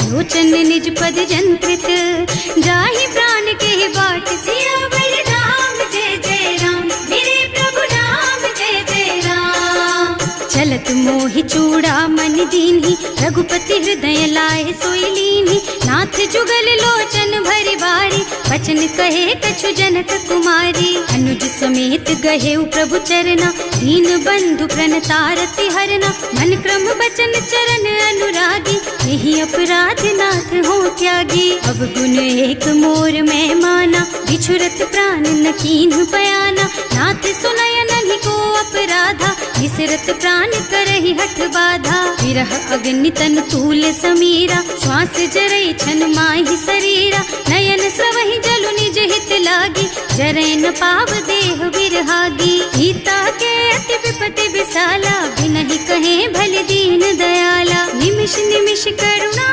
लोचन निज पद जंत्रित, जाहि प्राण के बाट। सियावर राम जय जय राम, मेरे प्रभु राम जय जय राम। चलत मोहि चूड़ामणि दीन्ही, रघुपति हृदय लाए सोई लीन्ही। नाथ जुगल लोचन भरि बारी, बचन कहे कछु जनक कुमारी। अनुज समेत गहेउ प्रभु चरना, दीन बंधु प्रणतारति हरना। मन क्रम बचन चरण अनुरागी, यही अपराध नाथ हो त्यागी। अब गुण एक मोर मैं माना, बिछुरत प्राण न कीन्ह बयाना। नाथ सुनय नहीं को अपराधा, विसरत प्राण करहि हठ बाधा। विरह अग्नि तन तूल समीरा, श्वास जरई छन माहि शरीरा। नयन स्रवहि जलु निज हित लागी, जरै न पाव देह बिरहागी। सीता के अति विपति विशाला, बिनहि कहे भल दीन दयाला। निमिष निमिष करुणा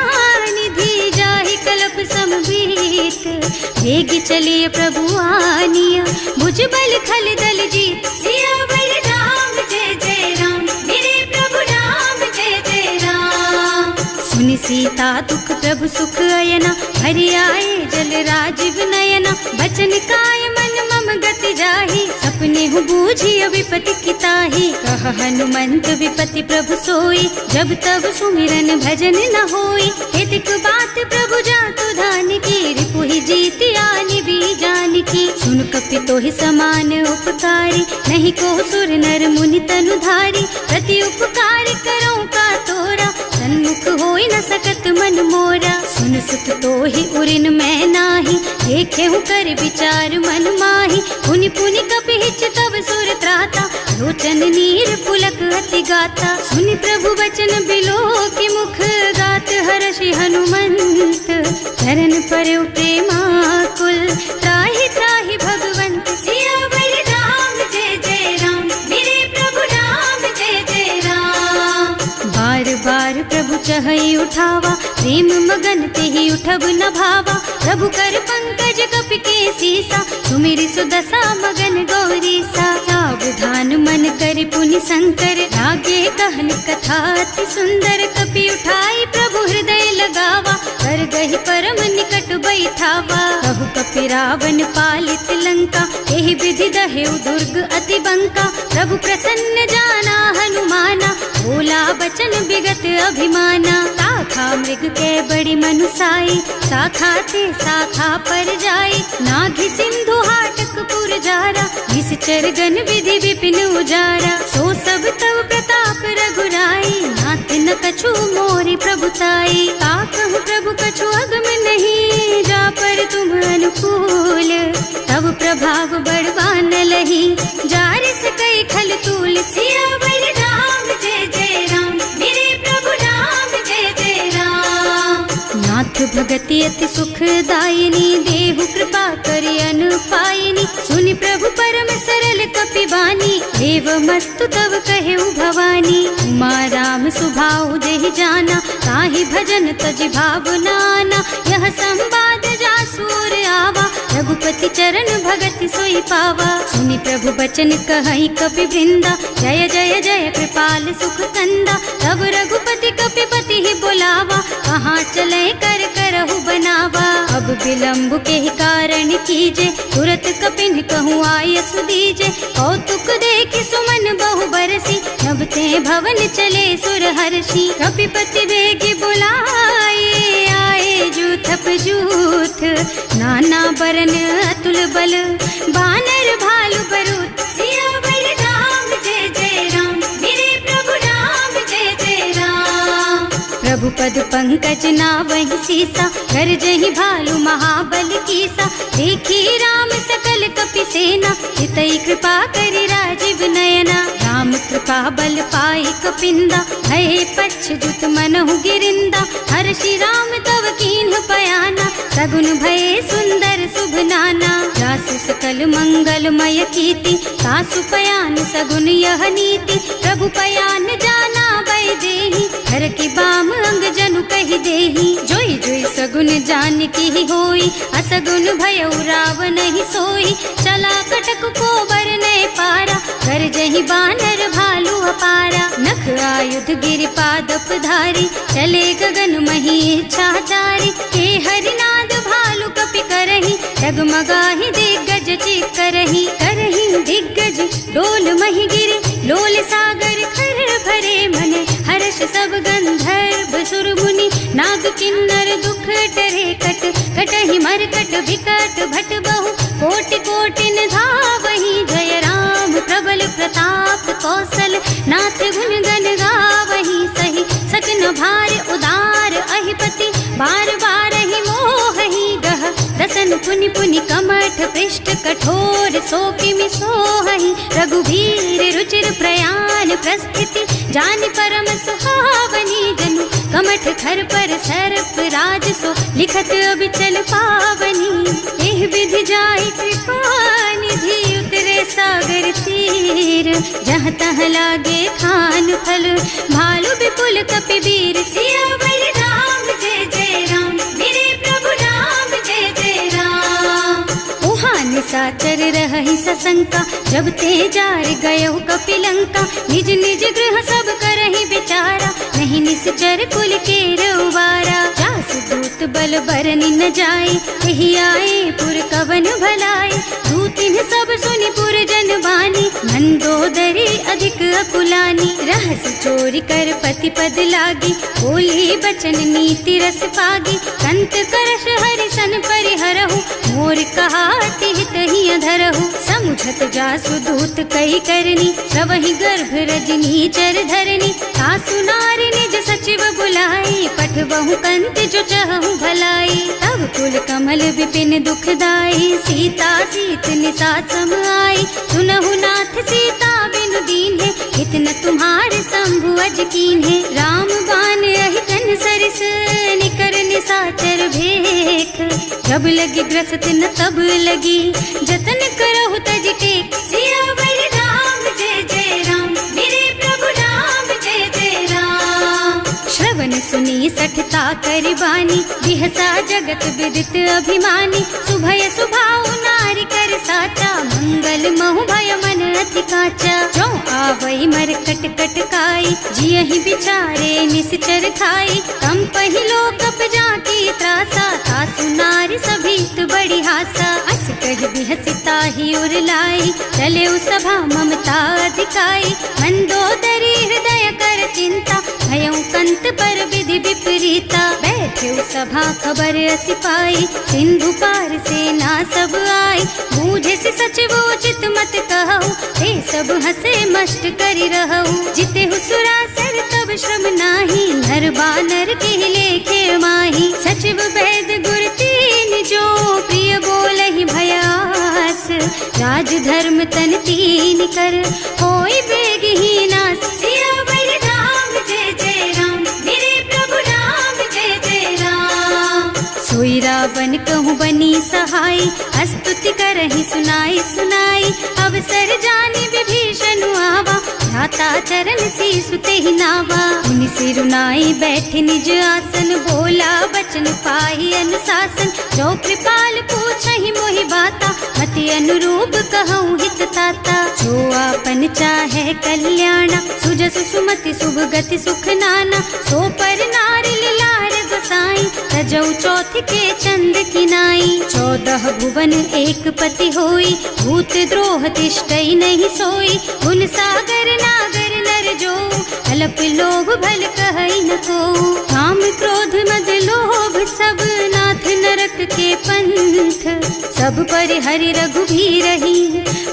निधि, जाहि कल्प समबीत। वेग चलिए प्रभु आनिया, भुज बल खल दल जीत। सियावर राम जय जय राम, मेरे प्रभु राम जय जय राम। सुनि सीता दुख प्रभु सुख अयना, हरि आए जल राजीव नयना। बचन काय मन मम मम गति जाहि, सपने हूँ बूझी विपत्ति किताही। कह हनुमंत विपत्ति प्रभु सोई, जब तब सुमिरन भजन न होई। हेतिक बात प्रभु जातु धान की, रिपुहि जीति आनि भी जान की। सुन कपि तोहि समान उपकारी, नहीं को सुर नर मुनि तनुधारी। प्रति उपकार करऊँ का तोरा, सन्मुख होई न सकत मन मोरा। सुन सुत तोहि उरिन मैं नाही, देखे हूँ कर विचार मन माही। पुनि पुनि कपि हिच तब सुर त्राता, लोचन नीर पुलक अति गाता। सुनि प्रभु बचन बिलो की मुख, गात हर्षि हनुमंत चरण पर प्रेमाकुल। त्राहि त्राहि भगवंत सियावर राम, जय जय राम मेरे प्रभु राम, जय जय राम। बार बार प्रभु चहई उठावा, प्रेम मगन तेहि उठब न भावा। प्रभु कर पंकज कपि के सीसा, सुमिरि सुदशा मगन गौरीसा। सावधान मन करि पुनि शंकर, लागे कहन कथा अति सुंदर। कपि उठाई प्रभु हृदय लगावा, कर गहि परम निकट बैठावा। कहु कपि रावण पालित लंका, एहि विधि दहेउ दुर्ग अति बंका। प्रभु प्रसन्न जाना हनुमाना, बोला बचन विगत अभिमाना। शाखा मृग के बड़ी मनुसाई, शाखा ते शाखा पर जाई। नाघि सिंधु हाटक पुर जारा, निश्चर गण विधि विपिन उजारा। सो सब तव प्रताप रघुराई, नाथ न कछु मोरि प्रभुताई। ताकहु प्रभु कछु अगम नहीं, जा पर तुम अनुकूल। तब प्रभाव बड़वान लही, जार सकई खल तूल। सियावर राम, जय जय राम मेरे प्रभु राम, जय जय राम। नाथ भगति अति सुखदायिनी, देहु कृपा करि अनुपायिनी। सुनि प्रभु परम सरल कपि बानी, एवमस्तु तव कहेउ भवानी। उमा राम सुभाउ जेहि जाना, ताहि भजन तजि भावनाना। यह संवाद जासुर आवा, रघुपति चरण भगति सोई पावा। सुनि प्रभु बचन कहई कपि वृंदा, जय जय जय कृपाल सुख कंदा। तब रघुपति कपि पति ही बुलावा, कहाँ चले कर करहु बनावा। अब विलंब के ही कारण कीजे, तुरत कपिन कहूँ आयस दीजे। कौतुक देखि सुमन बहु बरसी, नभ ते भवन चले सुर हर्षि। कपिपति बेगी बुलाए, आए जूथप जूथ। नाना बरन अतुल बल, बानर भालु बरूथ। सियावर राम, जय जय राम मेरे प्रभु राम, जय जय राम। प्रभु पद पंकज नावहि सीसा, गरजहि भालु महाबल कीसा। देखी राम सकल कपि सेना, हितई कृपा करि राजीव नयना। राम कृपा बल पाई कपिंदा, भये पच्छ जुत मनहु गिरिंदा। हर्षि राम तव कीन्ह पयाना, सगुन भये सुंदर शुभ नाना। जासु सकल मंगलमय कीर्ति, तासु पयान सगुन यह नीति। प्रभु पयान जाना भय देहि, हर की बाम अंग जनु कहि देहि। जोई जोई सगुन जान की होई, असगुन भयउ रावण ही सोई। चला कटक को बरने पारा, कर जहि बानर भालु अपारा। नख आयुध गिरि पादप धारी, चले गगन मही इच्छाचारी। के हरिनाद भालु कपि करही, डगमगाहि दिग्गज चित करही। करही दिग्गज डोल मही गिरे, लोल सागर खर भरे मने। हर्ष सब गंधर्व सुर मुनि, नाग किन्नर दुख डरे कट। कटहि मरकट विकट भट बहु, कोटि कोटिन धावहि। जय राम प्रबल प्रताप कौशल, नाथ गुण गण गावहि। सही सकन भार उदार अहिपति, बार बार ही मोहहि गह। रसन पुनि पुनि कमठ पृष्ठ, कठोर सो किमि सोहहि। रघुवीर रुचिर प्रयाण प्रस्थिति, जानि परम सुहावनी। जनु कमठ खर पर सर्प राज सो, लिखत अबिचल पावनी। एह विधि जाय कृपा निधि, उतरे सागर तीर। जहाँ तहाँ लागे खान फल, भालु विपुल कपि वीर। सियावर राम, जय जय राम मेरे प्रभु राम, जय जय राम। उहान साचर रहहि सशंका, जब ते जार गयहु कपि लंका। निज निज गृह सब करहि विचारा, नहीं निश्चर कुल के रउवारा। जासु दूत बल बरनि न जाय, एहि आए पुर कवन भलाय। दूतिन सब मंदोदरी अधिक अकुलानी, रहस्य चोरी कर पति पद लागी, बोली बचन नीति रस पागी, कंत करश हरिसन परिहरहु, मोर कहाति हित ही अधरहु, समुझत जासु दूत कई करनी, सबहि गर्भ रजनी चर धरनी, सासु नारी निज सचिव बुलाई, पठबहु कंत जो चहु भलाई, तब कुल कमल विपिन दुखदाई, सीता सीत निसा सम आई, सुनहु नाथ सीता बिनु दीन है, इतना तुम्हारे शंभु अज कीन है, राम बान अहितन सरिस निकर निसाचर भेख, जब लगी ग्रसत न तब लगी, जतन करहु तज टेक, सियावर राम जय जय राम, मेरे प्रभु राम जय जय राम। श्रवण सुनी सठता कर बानी, बिहसा जगत विदित अभिमानी, सुभय सुभाउ नारी कर साचा, मंगल महु भय मन अति काचा, जो आवई मर कट कट काई, जियहि बिचारे निश्चर खाई, तम पहिलो कप जाकी त्रासा, सासु नारी सभीत बड़ी हासा, अस कह बिहसिता ही उर लाई, चले सभा ममता अधिकाई, मंदोदरी हृदय कर चिंता, भयउ कंत पर विधि विपरीता, बैठे सभा खबर असी पाई, सिंधु पार सेना सब आई, बूझे से सचिव उचित मत कहु, हे सब हसे मष्ट करि रहु, जिते हुसुरासर तब श्रम नाही, नर बानर के लेखे माही, सचिव वैद गुर तीन जो, प्रिय बोलहि भयास, राज धर्म तन तीन कर, होई बेगहीनास, सियावर राम जय जय राम, मेरे प्रभु राम जय जय राम। सोई रावण कहूँ बनी सहाय, स्तुति करहि सुनाई सुनाई, अवसर जानी विभीषण आवा, भ्राता चरण शीसु तेहि नावा, मुनि सिरुनाई बैठे निज आसन, बोला बचन पाहि अनुशासन, जो कृपाल पूछहि मोहि बाता, मति अनुरूप कहूँ हित ताता, जो आपन चाहे कल्याणा, सुजसु सुमति शुभ गति सुख नाना, सो पर नारी लार गोसाई, तजौ चौथ के चंद किनाई, 14 भुवन एक पति होई, भूत द्रोह तिष्ठई नहीं सोई, गुण सागर नागर नर जो, अल्प लोभ भल कहई न को, काम क्रोध मद लोभ सब नाथ नरक के पंथ, सब पर हरि रघुबीरहि,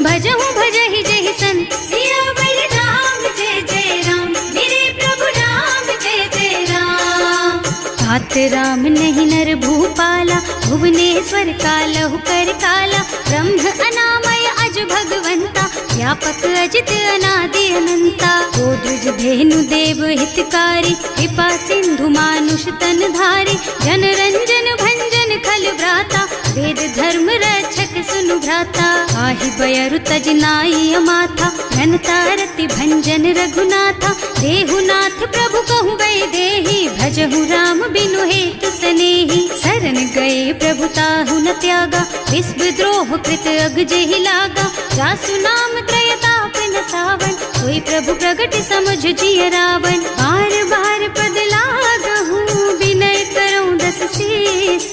भजहु भजहि जहि संत, सियावर राम जय जय राम, मेरे प्रभु राम जय जय राम। तात राम नहीं नर भूपाला, भुवनेश्वर कालहु कर काला, ब्रह्म अनामय अज भगवंता, व्यापक अजित अनादि अनंता, गोद्रुज धेनु देव हितकारी, कृपा सिंधु मानुष तन धारी, जन रंजन भंजन खल भ्राता, वेद धर्म रक्षक सुनु भ्राता, आहि बयरु तज नाई अमाथा, घनता रति भंजन रघुनाथा, देहुनाथ प्रभु कहु गए देहि, भजहु राम बिनु हेतु सनेहि, शरण गए प्रभु ताहु न त्यागा, विश्व द्रोह कृत अग जेहि लागा, जासु नाम त्रयताप न सावन, सोई प्रभु प्रगट समझ जिय रावण, बार बार पद लागहु, विनय करऊं दस शीस,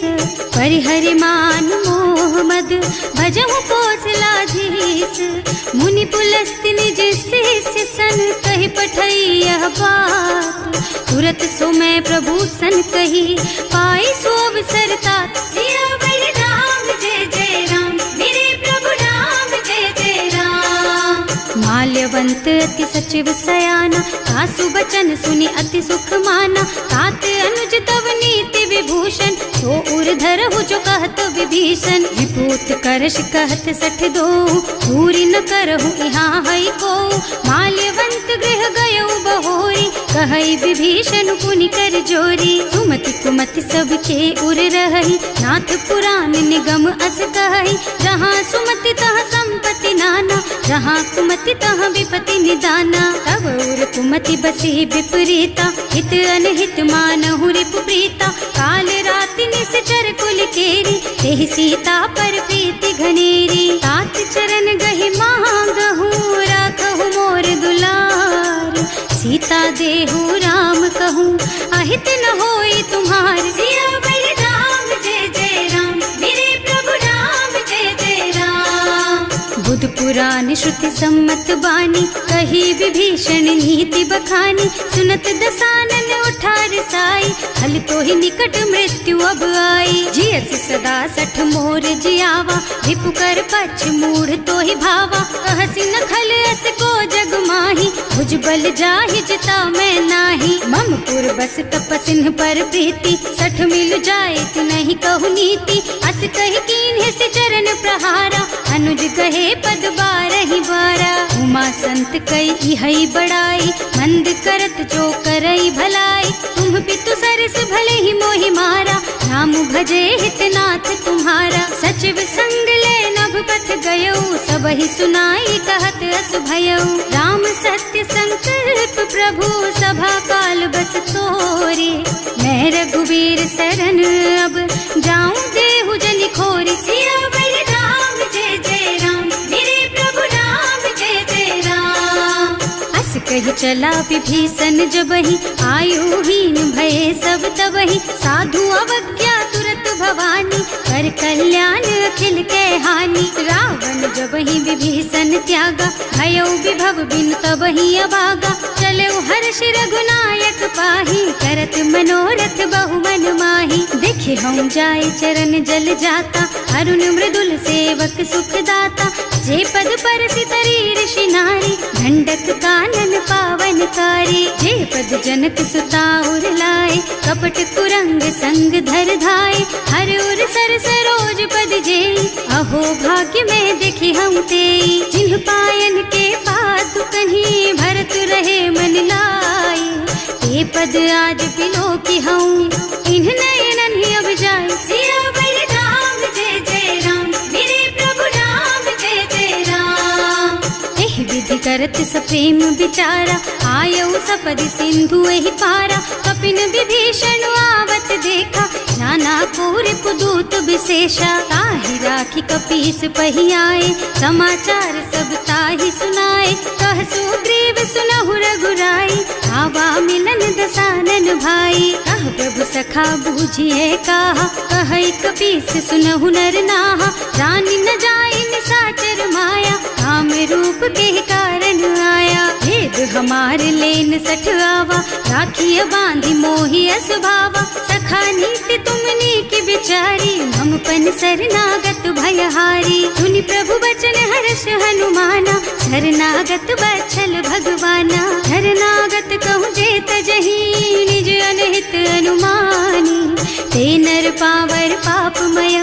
परिहरि मान मोह मद, भजहु कौशलाधीश, मुनि पुलस्त्य निज शिष्य सन, कहि पठई यह बात, तुरत सो मैं प्रभु सन कही, पाई सो अवसर तात, सियावर राम जय जय राम, मेरे प्रभु राम जय जय राम। माल्यवंत अति सचिव सयाना, सासु बचन सुनि अति सुख माना, तात अनुज तव नीति विभूषण, सो उर धरहु जो कहत विभीषण, विपूत करश कहत सठ दो, पूरी न करहु यहाँ हई को, माल्यवंत गृह गयउ बहोरी, कहई विभीषण पुनि कर जोरी, सुमति कुमति सबके उर रही, नाथ पुराण निगम अस कहई, जहाँ सुमति तहाँ संपत्ति नाना, जहाँ कुमति तहाँ विपति निदाना, तब उर कुमति बसी विपरीता, हित अनहित मानहु रिपु प्रीता, काल राति निश्चर कुल केरी, तेहि सीता पर प्रीति घनेरी, तात चरण गहि मांगहु, राखहु मोर दुलार, सीता देहु राम कहूँ, अहित न होई तुम्हार, सियावर राम जय जय राम, मेरे प्रभु राम जय जय राम। बुध पुराण श्रुति सम्मत बानी, कही विभीषण नीति बखानी। सुनत दसानन उठा रसाई, हल तो ही निकट मृत्यु अब आई। जियसि सदा सठ मोर जियावा, रिपु कर पक्ष मूढ़ तो ही भावा। कहसि न खल अस को जग माही, भुज बल जाहि जिता मैं नाही। मम पुर बस तपसिन्ह पर प्रीति, सठ मिल जाए नहीं कहु नीति। अस कहि कीन्ह से चरण प्रहारा, अनुज कहे पद बारहि बारा। उमा संत कई हई बड़ाई, मंद करत जो करई भलाई। तुम पितु सरस भले ही मोहि मारा, राम भजे हितनाथ तुम्हारा। सचिव संग ले नभ पथ गयो, सबहि सुनाई कहत अस भयो। राम सत्य संकल्प प्रभु, सभा काल बस तोरे। मैं रघुवीर सरन अब, जाऊं देहु जनि खोरी। सियावर राम जय जय राम, मेरे प्रभु राम जय जय राम। अस कहि चला विभीषण जबहि, आयुहीन भये सब तबहि। साधु अवज्ञा तुरत भवानी, कर कल्याण अखिल के हानि। रावण जबहि विभीषण त्यागा, भयो विभव बिनु तबहि अभागा। चलो हर्ष रघुनायक पाहि, करत मनोरथ बहु मन माही। देखे हम जाय चरण जल जाता, अरुण मृदुल सेवक सुख दाता। जे पद परसि तरी ऋषि नारी, ढंडक कानन पावन कारी। जे पद जनक सुता उर लाए, कपट कुरंग संग धर धाय। हर उर सर सरोज पद जेई, अहो भाग्य में देखी हम तेई। जिन्ह पायन के पातु कन्ही, भरत रहे मन लाई। ते पद आज बिलो की हूँ, इन्ह नयनन ही अब जाए। सियावर राम जय जय राम, मेरे प्रभु राम जय जय राम। एह विधि करत सप्रेम विचारा, आयऊ सपदि सिंधु एहि पारा। कपिन विभीषण आवत देखा, जाना पूर पुदूत विशेषा। ताहि राखी कपीस पहि आए, समाचार सब ताहि सुनाए। कह सुग्रीव सुनहु रघुराई, आवा मिलन दसानन भाई। कह प्रभु सखा बूझिए कहा, कहै कपीस सुनहु नर नाहा। रानी न जाय निशाचर माया, काम रूप के कारण आया। भेद हमार लेन सठ आवा, राखिय बांधि मोहि असुभावा। सखा नीति तुमनी की बिचारी, हम पन शरणागत भयहारी। सुनि प्रभु बचन हर्ष हनुमाना, शरणागत बछल भगवाना। शरणागत कहूँ जे तजहि, निज अनहित अनुमानी। ते नर पावर पापमय,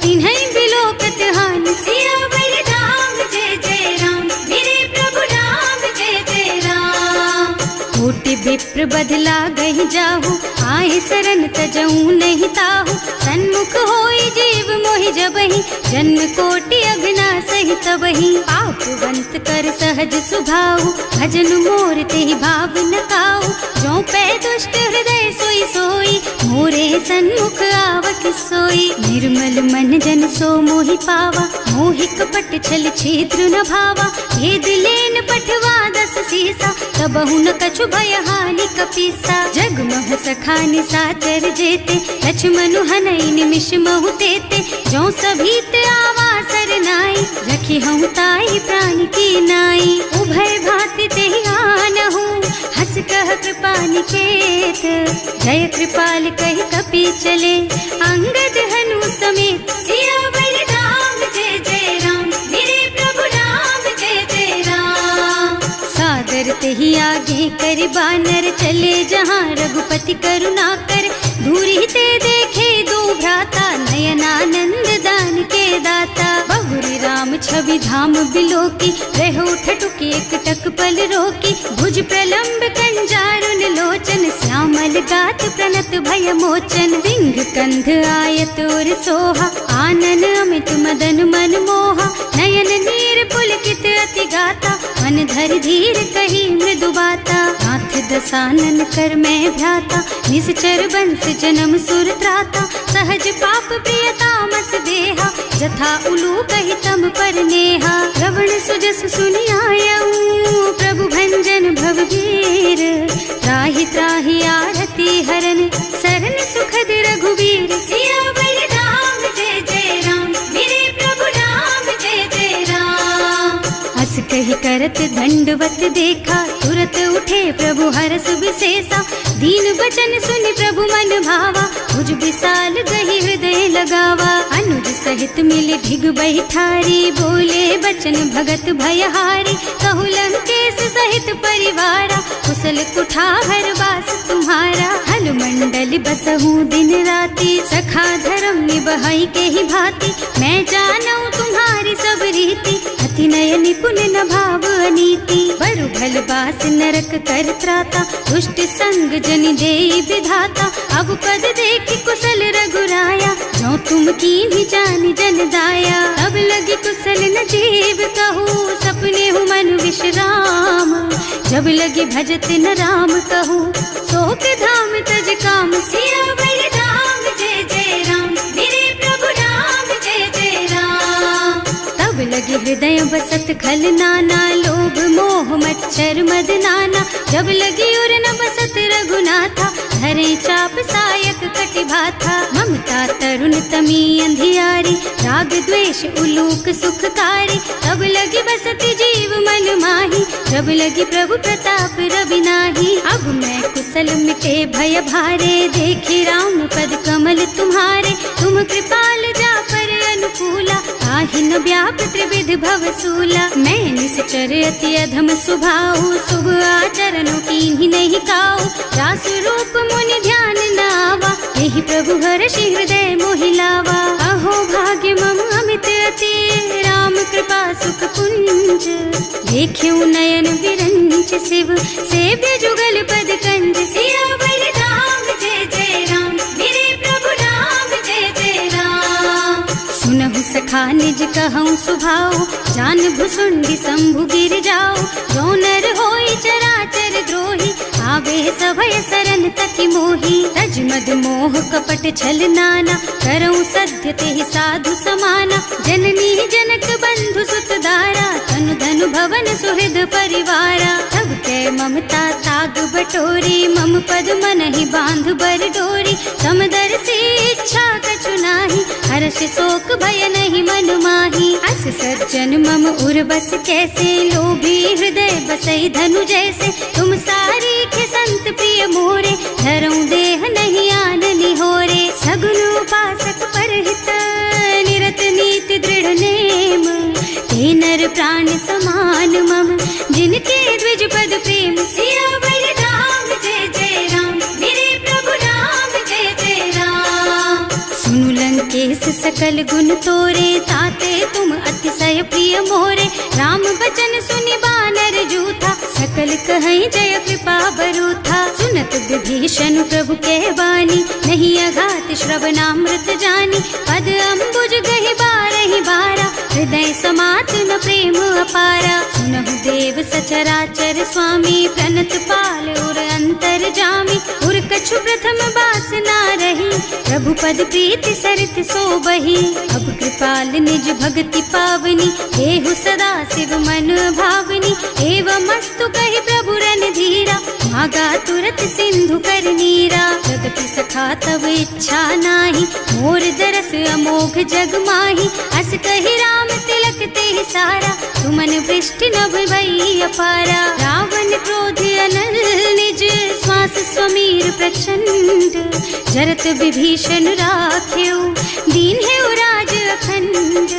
तिन्है बिलोकत हानि। सियावर राम जय जय राम, मेरे प्रभु राम जय जय राम। कोटि विप्र बदला गहि जाहु, आए शरण तजऊ नहीं ताहु। सन्मुख होई जीव मोहि जबहि, जन्म कोटि अघनासहि तबहि। पापवंत कर सहज सुभाऊ, भजन मोर तेहि भाव न काऊ। जो पै दुष्ट हृदय सोई सोई, मोरे सन्मुख आवक सोई। निर्मल मन जन सो मोहि पावा, मोहि कपट छल छिद्र न भावा। भेद लेन पठवा दस सीसा, तबहु न कछु भय हानि कपीसा। जग मोह सखा निशाचर जेते, लक्ष्मणु हनई निमिष महु तेते। जो सभीत आवा सरनाई, रखी हूँ ताई प्राण की नाई। उभय भांति तेहि आनहु, हस कह कृपा निकेत। जय कृपाल कहि कपि चले, अंगद हनु समेत। सियावर राम जय जय राम, मेरे प्रभु राम जय जय राम। सादर तेहि आगे कर बानर, चले जहाँ रघुपति करुणा कर। दूरी ते देखे दो भ्राता, नयनानंद दान के दाता। बहुरी राम छवि धाम बिलोकी, रहो ठटुकी एक टक पल रोकी। भुज प्रलंब कंजारुन लोचन, श्यामल गात प्रणत भय मोचन। विंग कंध आयत और सोहा, आनन अमित मदन मन मोहा। नयन नीर पुलकित अति गाता, मन धर धीर कही मृदु बाता। नाथ दसानन कर मैं भ्राता, निश्चर बंस जन्म सुर त्राता। सहज पाप प्रियतामस देहा, जथा उलू कहि तम पर नेहा। श्रवण सुजस सुनि आयऊ, प्रभु भंजन भवभीर। त्राहि त्राहि आरती हरन, सरन सुखद रघुवीर। सियावर राम जय जय राम, मेरे प्रभु राम जय जय राम। अस करत दंडवत देखा, तुरत उठे प्रभु हरस विशेषा। दीन बचन सुनि प्रभु मन भावा, मुझ विशाल गही हृदय लगावा। अनुज सहित मिल ढिग बैठारी, बोले बचन भगत भयहारी। कहु लंकेश सहित परिवारा, कुशल कुठार वास तुम्हारा। हल मंडल बसहु दिन राति, सखा धर्म निबहाई के ही भांति। मैं जानऊ तुम्हारी सब रीति, अति नय निपुण न भाव अनीति। बरु भल बास नरक कर त्राता, दुष्ट संग जनि देई विधाता। अब पद देखि कुशल रघुराया, जो तुम कीन्ही जानि जन दाया। अब लगी कुशल न जीव कहू, सपने हूँ मन विश्राम। जब लगी भजत न राम कहूँ, शोक धाम तज काम। सियावर राम जय जय राम, मेरे प्रभु राम जय जय राम। तब लगे हृदय बसत खल नाना, लोभ मोह मच्छर मद नाना। जब लगी उर न बसत रघुनाथा, धरे चाप सायक कटिभाथा। ममता तरुण तमी अंधियारी, राग द्वेष उलूक सुखकारी। तब लगी बसती जीव मन माही, जब लगी प्रभु प्रताप रवि नाही। अब मैं कुशल मिटे भय भारे, देखे राम पद कमल तुम्हारे। तुम कृपाल जा पर अनुकूला, आहि न व्याप त्रिविध भव सूला। मैं निश्चर अति अधम सुभाऊ, शुभ आचरणों कीन्ही नहीं काऊ। रासु रूप मुनि ध्यान न आवा, यही प्रभु हर्षि हृदय मोहि लावा। अहो भाग्य मम अमित अति, राम कृपा सुख पुंज। देख्यऊ नयन विरंच शिव, सेव्य जुगल पद कंज। सियावर राम जय जय राम, मेरे प्रभु राम जय जय राम। सुनहु सखा निज कहऊँ सुभाऊ, जान भुसुंडी शंभु गिर जाओ। जो नर होई चराचर द्रोही, आवे सभय सरन तकी मोही। तज मद मोह कपट छल नाना, करऊँ सत्य तेहि साधु समाना। जननी जनक बंधु सुत दारा, तनु धनु भवन सुहृद परिवारा। तब कै ममता ताग बटोरी, मम पद मन ही बांध बर डोरी। समदर्शी इच्छा कछु नाही, हर्ष शोक भय नहीं मन माही। अस सज्जन मम उर बस कैसे, लोभी हृदय बसई धनु जैसे। तुम सारी के संत प्रिय मोरे, धरऊं देह नहीं आन निहोरे। सगुन उपासक परहित, निरत नीति दृढ़ नेम। ते नर प्राण समान मम, जिनके द्विज पद प्रेम। सियावर राम जय जय राम, मेरे प्रभु राम जय जय राम। सुनु लंकेश सकल गुण तोरे, ताते तुम अतिशय प्रिय मोरे। राम बचन सुनि बानर जूथा, सकल कहई जय कृपा बरूथा। सुनत विभीषण प्रभु के बानी, नहीं अघात श्रवणामृत जानी। पद अम्बुज गहि बारहि बारा, हृदय समात न प्रेम अपारा। सुनहु देव सचराचर स्वामी, प्रणत पाल उर अंतर जामी। उर कछु प्रथम बास ना रही, प्रभु पद प्रीति सरित सो बही। अब कृपाल निज भक्ति पावनी, देहु सदा शिव मन भावनी। एवं मस्तु कहि प्रभु रन धीरा, मागा तुरत सिंधु कर नीरा। जगति सखा तब इच्छा नाही, मोर दरस अमोघ जग माही। अस कहि राम तिलक तेहि सारा, सुमन वृष्टि नभ भई अपारा। रावण क्रोध अनल निज, श्वास स्वमीर प्रचंड। जरत विभीषण राख्यो, दीन है राज अखंड।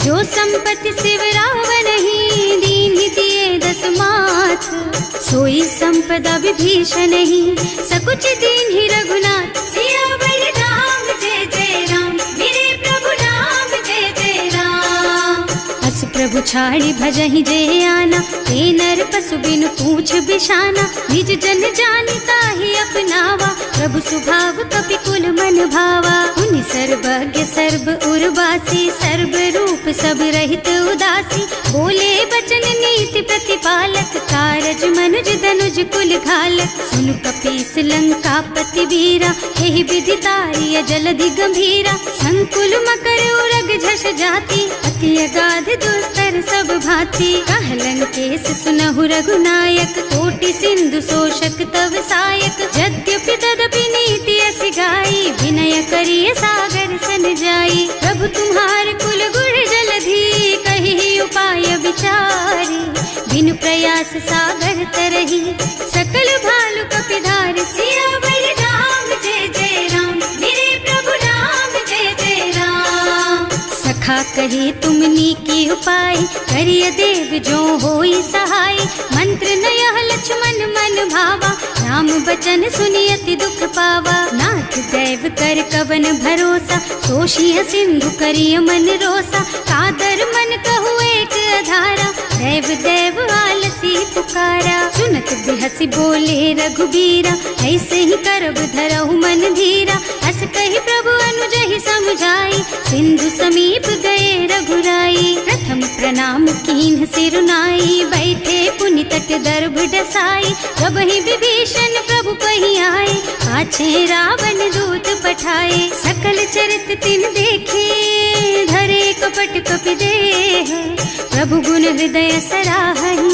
जो संपत्ति शिव रावण ही, दीन ही दिए दस माथ। सोई संपदा विभीषण ही, सकुच दीन ही रघुनाथ। सियावर राम जय जय राम, मेरे प्रभु राम जय जय राम। अस प्रभु छाड़ी भजहि जय आना, ते नर पशु बिनु पूछ बिशाना। निज जन जानि ताहि अपनावा, प्रभु सुभाव कपि कुल मन भावा। उनि सर्वज्ञ सर्व उर्वासी, सर्व रूप सब रहित उदासी। बोले बचन नीति प्रतिपालक, कारज मनुज धनुज कुल घालक। सुनु कपीस लंका पति वीरा, यही विधि तारिय जलधि गंभीरा। संकुल मकर उरग झष जाति, अति अगाध दुस्तर सब भांति। कह लंकेश सुनहु रघुनायक, कोटि सिंधु शोषक तव सायक। यद्यपि तदपि नीति अस गाई, विनय करिय सागर सन जाई। प्रभु तुम्हार कुल गुण जलधि, कहि उपाय विचारी। रस सागर तरही। सकल भालु कपिधार सियावर राम जय जय राम, मेरे प्रभु राम जय जय राम। सखा कहे तुमनी की उपाय, करिय देव जो होई सहाय। मंत्र न यह लक्ष्मण मन भावा, राम बचन सुनि अति दुख पावा। नाथ दैव कर कवन भरोसा, सोषिय सिंधु करिय मन रोसा। कादर मन कहु एक अधारा, देव देव आलसी पुकारा। सुनत बिहसी बोले रघुबीरा, ऐसे ही करब धरहु मन धीरा। हस कहि प्रभु अनुजहि समझाई, सिंधु समीप गए रघुराई। प्रथम प्रणाम कीन्ह सिरुनाई, बैठे पुनि तट दर्भ डसाई। जब ही विभीषण प्रभु कहि आए, पाछे रावण दूत पठाए। सकल चरित तिन देखे, धरे कपट कपि देह। प्रभु गुण हृदय सराहहि,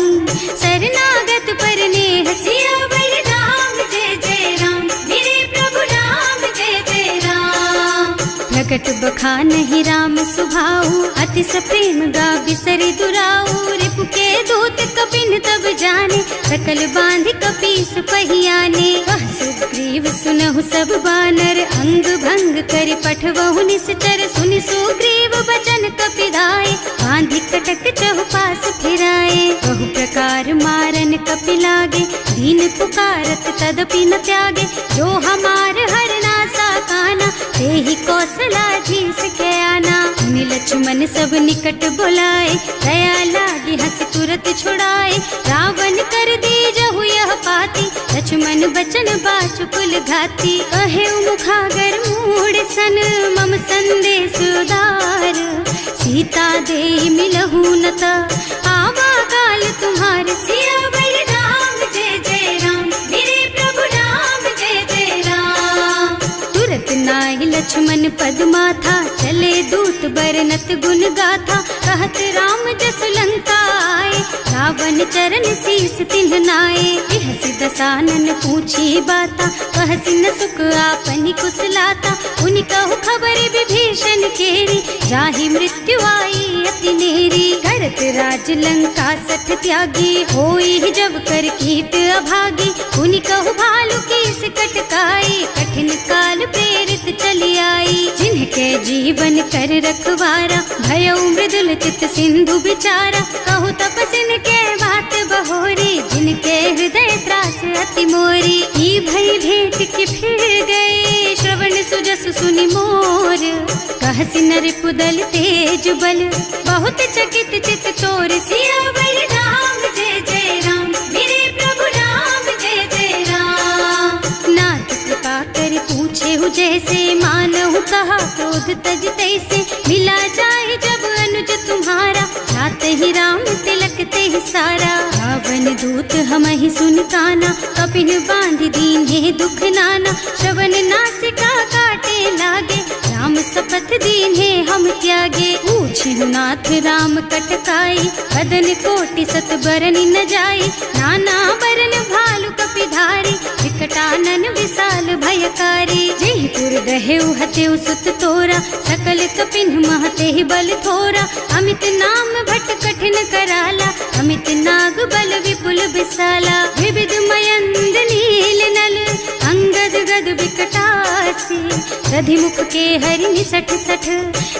शरणागत पर नेह। सियावर राम जय जय राम, मेरे प्रभु राम जय जय राम। प्रगट बखानहि राम सुभाऊ, अति सप्रेम गा बिसरि दुराऊ। रिपु के दूत कपिन तब जाने, सकल बांध कपीस पहियाने। वह सुग्रीव सुनहु सब बानर, अंग भंग करि पठवहु निश्चर। सुनि सुग्रीव बचन कपिधाय, बांधि कटक चहुपास फिराए। बहु प्रकार मारन कपि लागे, दीन पुकारत तदपि न त्यागे। जो हमार हरना साकाना, तेहि कौशलाधीश के आना। मुनि लक्ष्मण सब निकट बुलाए, दया लागी हंस तुरत छुड़ाए। रावण कर दीजहु यह पाती, लक्ष्मण बचन बाचुकुल घाती। कहे मुखागर मूढ़ सन, मम संदेश उदार। सीता दे मिलहु न त, आवा काल तुम्हार। सियावर राम जय जय राम, मेरे प्रभु राम जय जय राम। तुरत नाहि लक्ष्मण पद माथा, चले दूत बरनत गुण गाथा। कहत राम जस लंका आए, रावण चरण शीस तिन्ह नाए। बिहसि दसानन पूछी बाता, कहसि न सुख आपनि कुशलाता। उनि कहु खबर विभीषण केरी, जाहि मृत्यु आई अति नेरी। करत राज लंका सठ त्यागी, होई जब कर कीट अभागी। उनि कहु भालु कीस कटकाई, कठिन काल प्रेरित चली आई। जिनके जीवन कर रखवारा, भयउ मृदुल चित सिंधु बिचारा। कहु तपसिन के बात बहोरी, जिनके हृदय त्रास अति मोरी। ई भई भेंट के फिर गए, श्रवण सुजस सुनि मोर। कहसि नर पुदल तेज बल, बहुत चकित चित तोर। सियावर राम जय जय राम, मेरे प्रभु राम जय जय राम। नाथ कृपा कर पूछे हु जैसे, मानहु कहा क्रोध तज तैसे। मिला जाए जब अनुज तुम्हारा, जात ही राम तिलक ते सारा। रावण दूत हमहि सुन काना, कपिन बांध दीन्हे दुख नाना। श्रवण नासिका काटे लागे, राम शपथ दीन्हे हम त्यागे। पूछिहु नाथ राम कटकाई, बदन कोटि सत बरन न जाई। नाना बरन भालु कपिधारी, विकटानन विशाल भयकारी। जेहि पुर दहेउ हतेउ सुत तोरा, सकल कपिन महते बल थोरा। अमित नाम भट कठिन कराला, अमित नाग बल विपुल विशाला। विविध मयंद नील नल, अंगद गद विकटासी। दधिमुख के हरि निसठ सठ,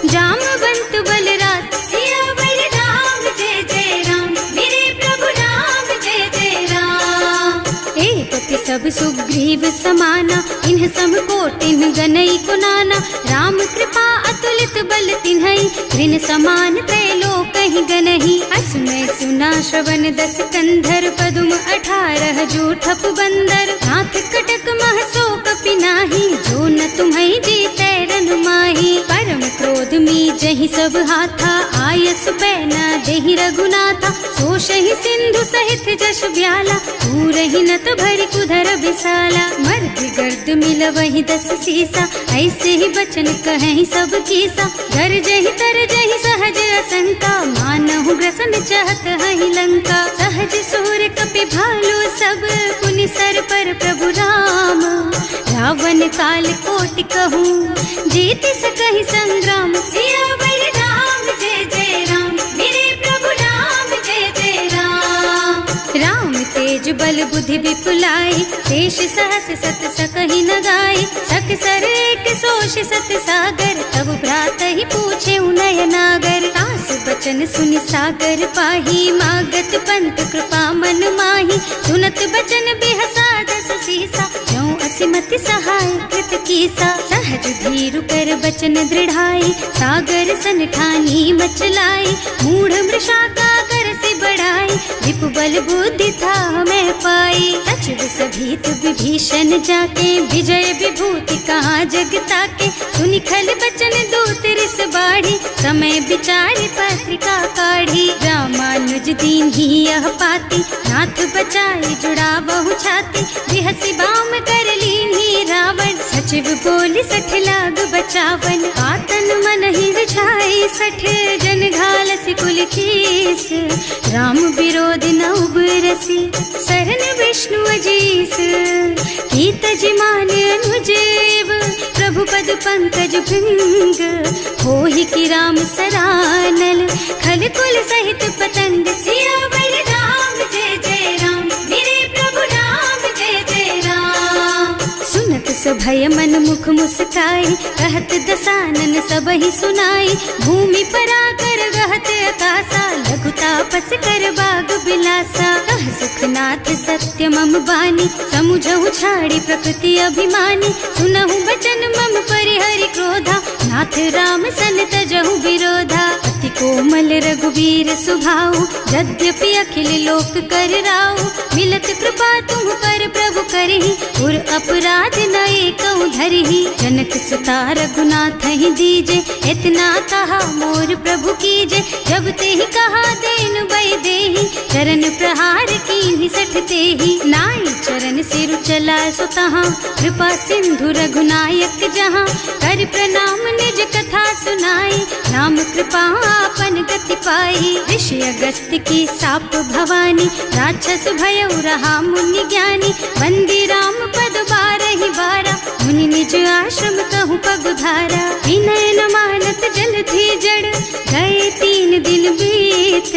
जामवंत बलराज। सियावर राम जय जय राम, मेरे प्रभु राम जय जय राम। एक सब सुग्रीव समाना, इन्ह सम कोटिन गनई कुनाना। राम कृपा अतुलित बल तिन्हई, ऋण समान त्रैलोकहि गनहि। असमय सुना श्रवण दस कंधर, पदुम 18 जूठप बंदर। नाथ कटक मह सो कपि नाही, जो न तुम्हई जीतै रन माही। परम क्रोध मी जहि सब हाथा, आयस पैना देहि रघुनाथा। सोषहि सिंधु सहित जश ब्याला, पूरहि नत भरि कुधर विशाला। मर्द गर्द मिलवहि 10 सीसा, ऐसे ही बचन कहें सब कीसा। गरजहि तरजहि सहज असंका, मानहु ग्रसन चाहत हहि लंका। सहज सूर कपि भालु सब, पुनि सर पर प्रभु राम। रावण काल कोटि कहूँ, जीत सकहि संग्राम। सियावर राम जय जय राम, मेरे प्रभु राम जय जय राम। बल बुद्धि विपुलाई, शेष सहस सत सकहि न गाई, सक सर एक सोष सत सागर, तब भ्रात ही पूछे उनय नागर। तास बचन सुनि सागर पाही, मागत पंत कृपा मन माही, सुनत बचन बिहसा दस सीसा, ज्यों असिमति सहाय कृत कीसा। सहज धीरु कर बचन दृढ़ाई, सागर सन ठानी मचलाई, मूढ़ मृषा का कर से बढ़ाई, विपु बल बुद्धि था मैं पाई। सचिव सभीत विभीषण जाके, विजय विभूति कहाँ जग ताके, सुनि खल बचन दूत रिस बाढ़ी, समय विचारि पत्रिका काढ़ी। रामानुज दीन ही यह पाती, नाथ बचाई जुड़ा बहु छाती, बिहसी बाम कर लीन्ही रावण, सचिव बोली सठ लाग बचावन। आतन मन ही रिझाई सठ, जन घालसी कुल कीस, राम विरोध न उबरसी, सरन विष्णु अजीस। कीत जिमान अनुजेव, प्रभु पद पंकज भृंग, होहि की राम सरानल, खल कुल सहित पतंग। सियावर राम जय जय राम, मेरे प्रभु राम जय जय राम। सुनत सभय मन मुख मुस्काई, कहत दसानन सबहि सुनाई, भूमि पराकर गहत अकासा, लघु तापस कर बाग बिलासा। कह सुखनाथ सत्य मम बानी, समुझहु छाड़ी प्रकृति अभिमानी, सुनहु बचन मम परिहरि क्रोधा, नाथ राम सन तजहु विरोधा। अति कोमल रघुवीर सुभाऊ, यद्यपि अखिल लोक कर राऊ, मिलत कृपा तुम पर प्रभु करहि, उर अपराध न एकउ धरहि। जनक सुता रघुनाथ ही दीजे, इतना कहा मोर प्रभु कीजे, जब ते ही कहा देन बई देहि, चरण प्रहार कीन्हि सठ तेहि। नाई चरण सिरु चला सो तहाँ, कृपा सिंधु रघुनायक जहाँ, कर प्रणाम निज कथा सुनाई, नाम कृपा आपन गति पाई। ऋषि अगस्त्य की साप भवानी, राक्षस भयउ रहा मुनि ज्ञानी, बंदी राम पद बारहि बारा, मुनि निज आश्रम कहूँ पगुधारा। विनय न मानत जल थी जड़, गए 3 दिन बीत,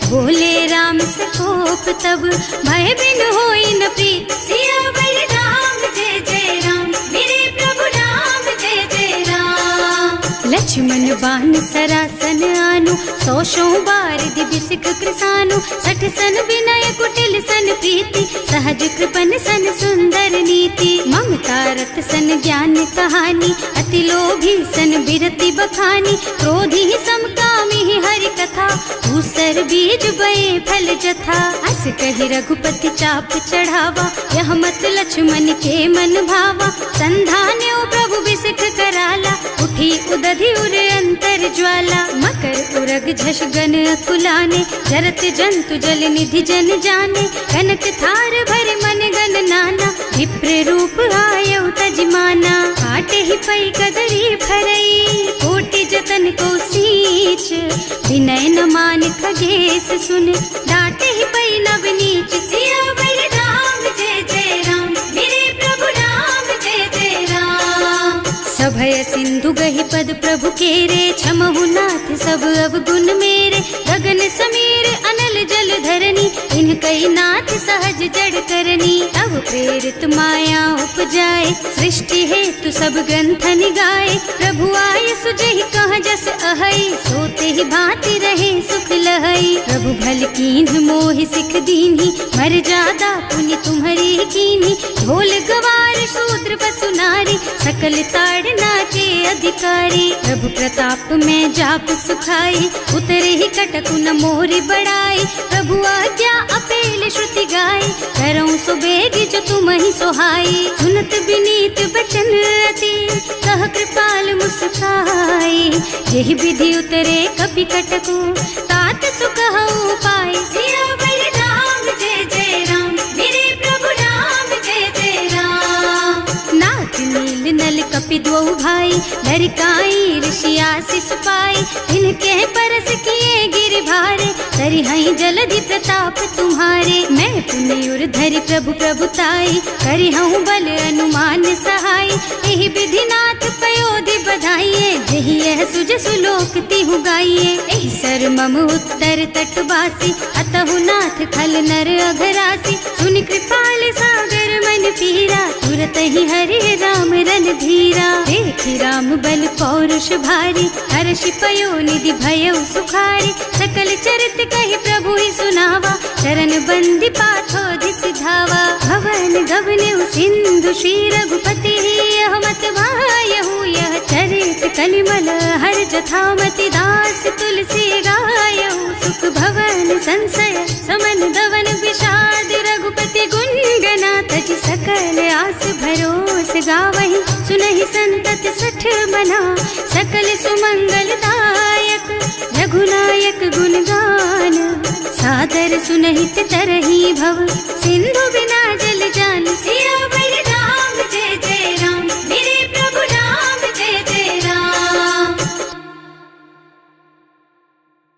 बोले राम सकोप तब, भय बिन होई न प्रीत। सियावर राम जय जय राम, मेरे प्रभु राम जय जय राम। लक्ष्मण बान सरासन आनु, 100 बार दिव्य सिख कृसानु, 60 सन विनय कुटिल सन प्रीति, सहज कृपन सन सुंदर नीति। ममता रत सन ज्ञान कहानी, अति लोभी सन बिरति बखानी, क्रोधी समकामी हरि कथा, दूसर बीज बये फल जथा। अस कहि रघुपति चाप चढ़ावा, यह मत लक्ष्मण के मन भावा, संधान्यो प्रभु बिसिख कराला, उठी उदधि उर अंतर ज्वाला। मकर उरग झष गन अकुलाने, जरत जंतु जल निधि जन जाने, कनक थार भर मन गन नाना, विप्र रूप आयउ तजमाना। काटे ही पई कदरी फरई, कोटि जतन को सींच, विनय न मान खगेश सुन, डांटे ही पई नव नीच। सियावर राम जय जय राम, मेरे प्रभु राम जय जय राम। सभय सिंधु गहि पद प्रभु केरे, क्षमहु नाथ सब अवगुण मेरे, गगन समीर अनल जल धरनी, इनकई नाथ सहज जड़ करनी। तब प्रेरित माया उपजाए, सृष्टि हेतु सब ग्रंथन गाए, प्रभु आय सुजहि कह जस अहै, सोते ही भांति रहे सुख लहै। प्रभु भल कीन्ह मोहि सिख दीन्ही, मर जादा पुनि तुम्हरी कीन्ही, ढोल गवार शूद्र पशु नारी, सकल ताड़ना के अधिकारी। प्रभु प्रताप में जाप सुखाई, उतरे ही कटकु न मोरि बड़ाई, प्रभु आज्ञा अपेल श्रुति गाई, करऊं सो बेग जो तुम ही सोहाई। सुनत विनीत बचन अति, कह कृपाल मुस्काई, यही विधि उतरे कपि कटकु, तात सुकहु पाई। सियावर राम जय जय राम, मेरे प्रभु राम जय जय राम। नाथ नील नल कपि द्वौ भाई, लरिकाई ऋषि आशीष पाई, इनके परस किए गिर भारे, तरिहई जलधि प्रताप तुम्हारे। मैं पुण्य उर धरि प्रभु प्रभुताई, करिहऊँ बल अनुमान सहाय, यही विधि नाथ पयोधि बधाइए, जही यह सहसु जसु लोक तिहु गाइए। एहि सर मम उत्तर तटवासी, अतहु नाथ खल नर अघरासी। सुनि कृपाल सागर मन पीरा, तुरत ही हरि राम रन धीरा। देखि राम बल पौरुष भारी, हर्षि पयो निधि भयउ सुखारी। सकल चरित कहि प्रभु ही सुनावा, चरण बंदी पाथो सिधावा। भवन गगन सिंधु श्री रघुपति, यह मत वायहु यह चरित कलिमल हर जथामति। दास तुलसी गायहु, सुख भवन संशय समन दवन विषाद। रघुपति गुण गना तज सकल आस भरोस गावहि। सुनहि संतत सठ मना, सकल सुमंगल दायक। रघुनायक गुण गान, सादर सुनहित तरहि भव।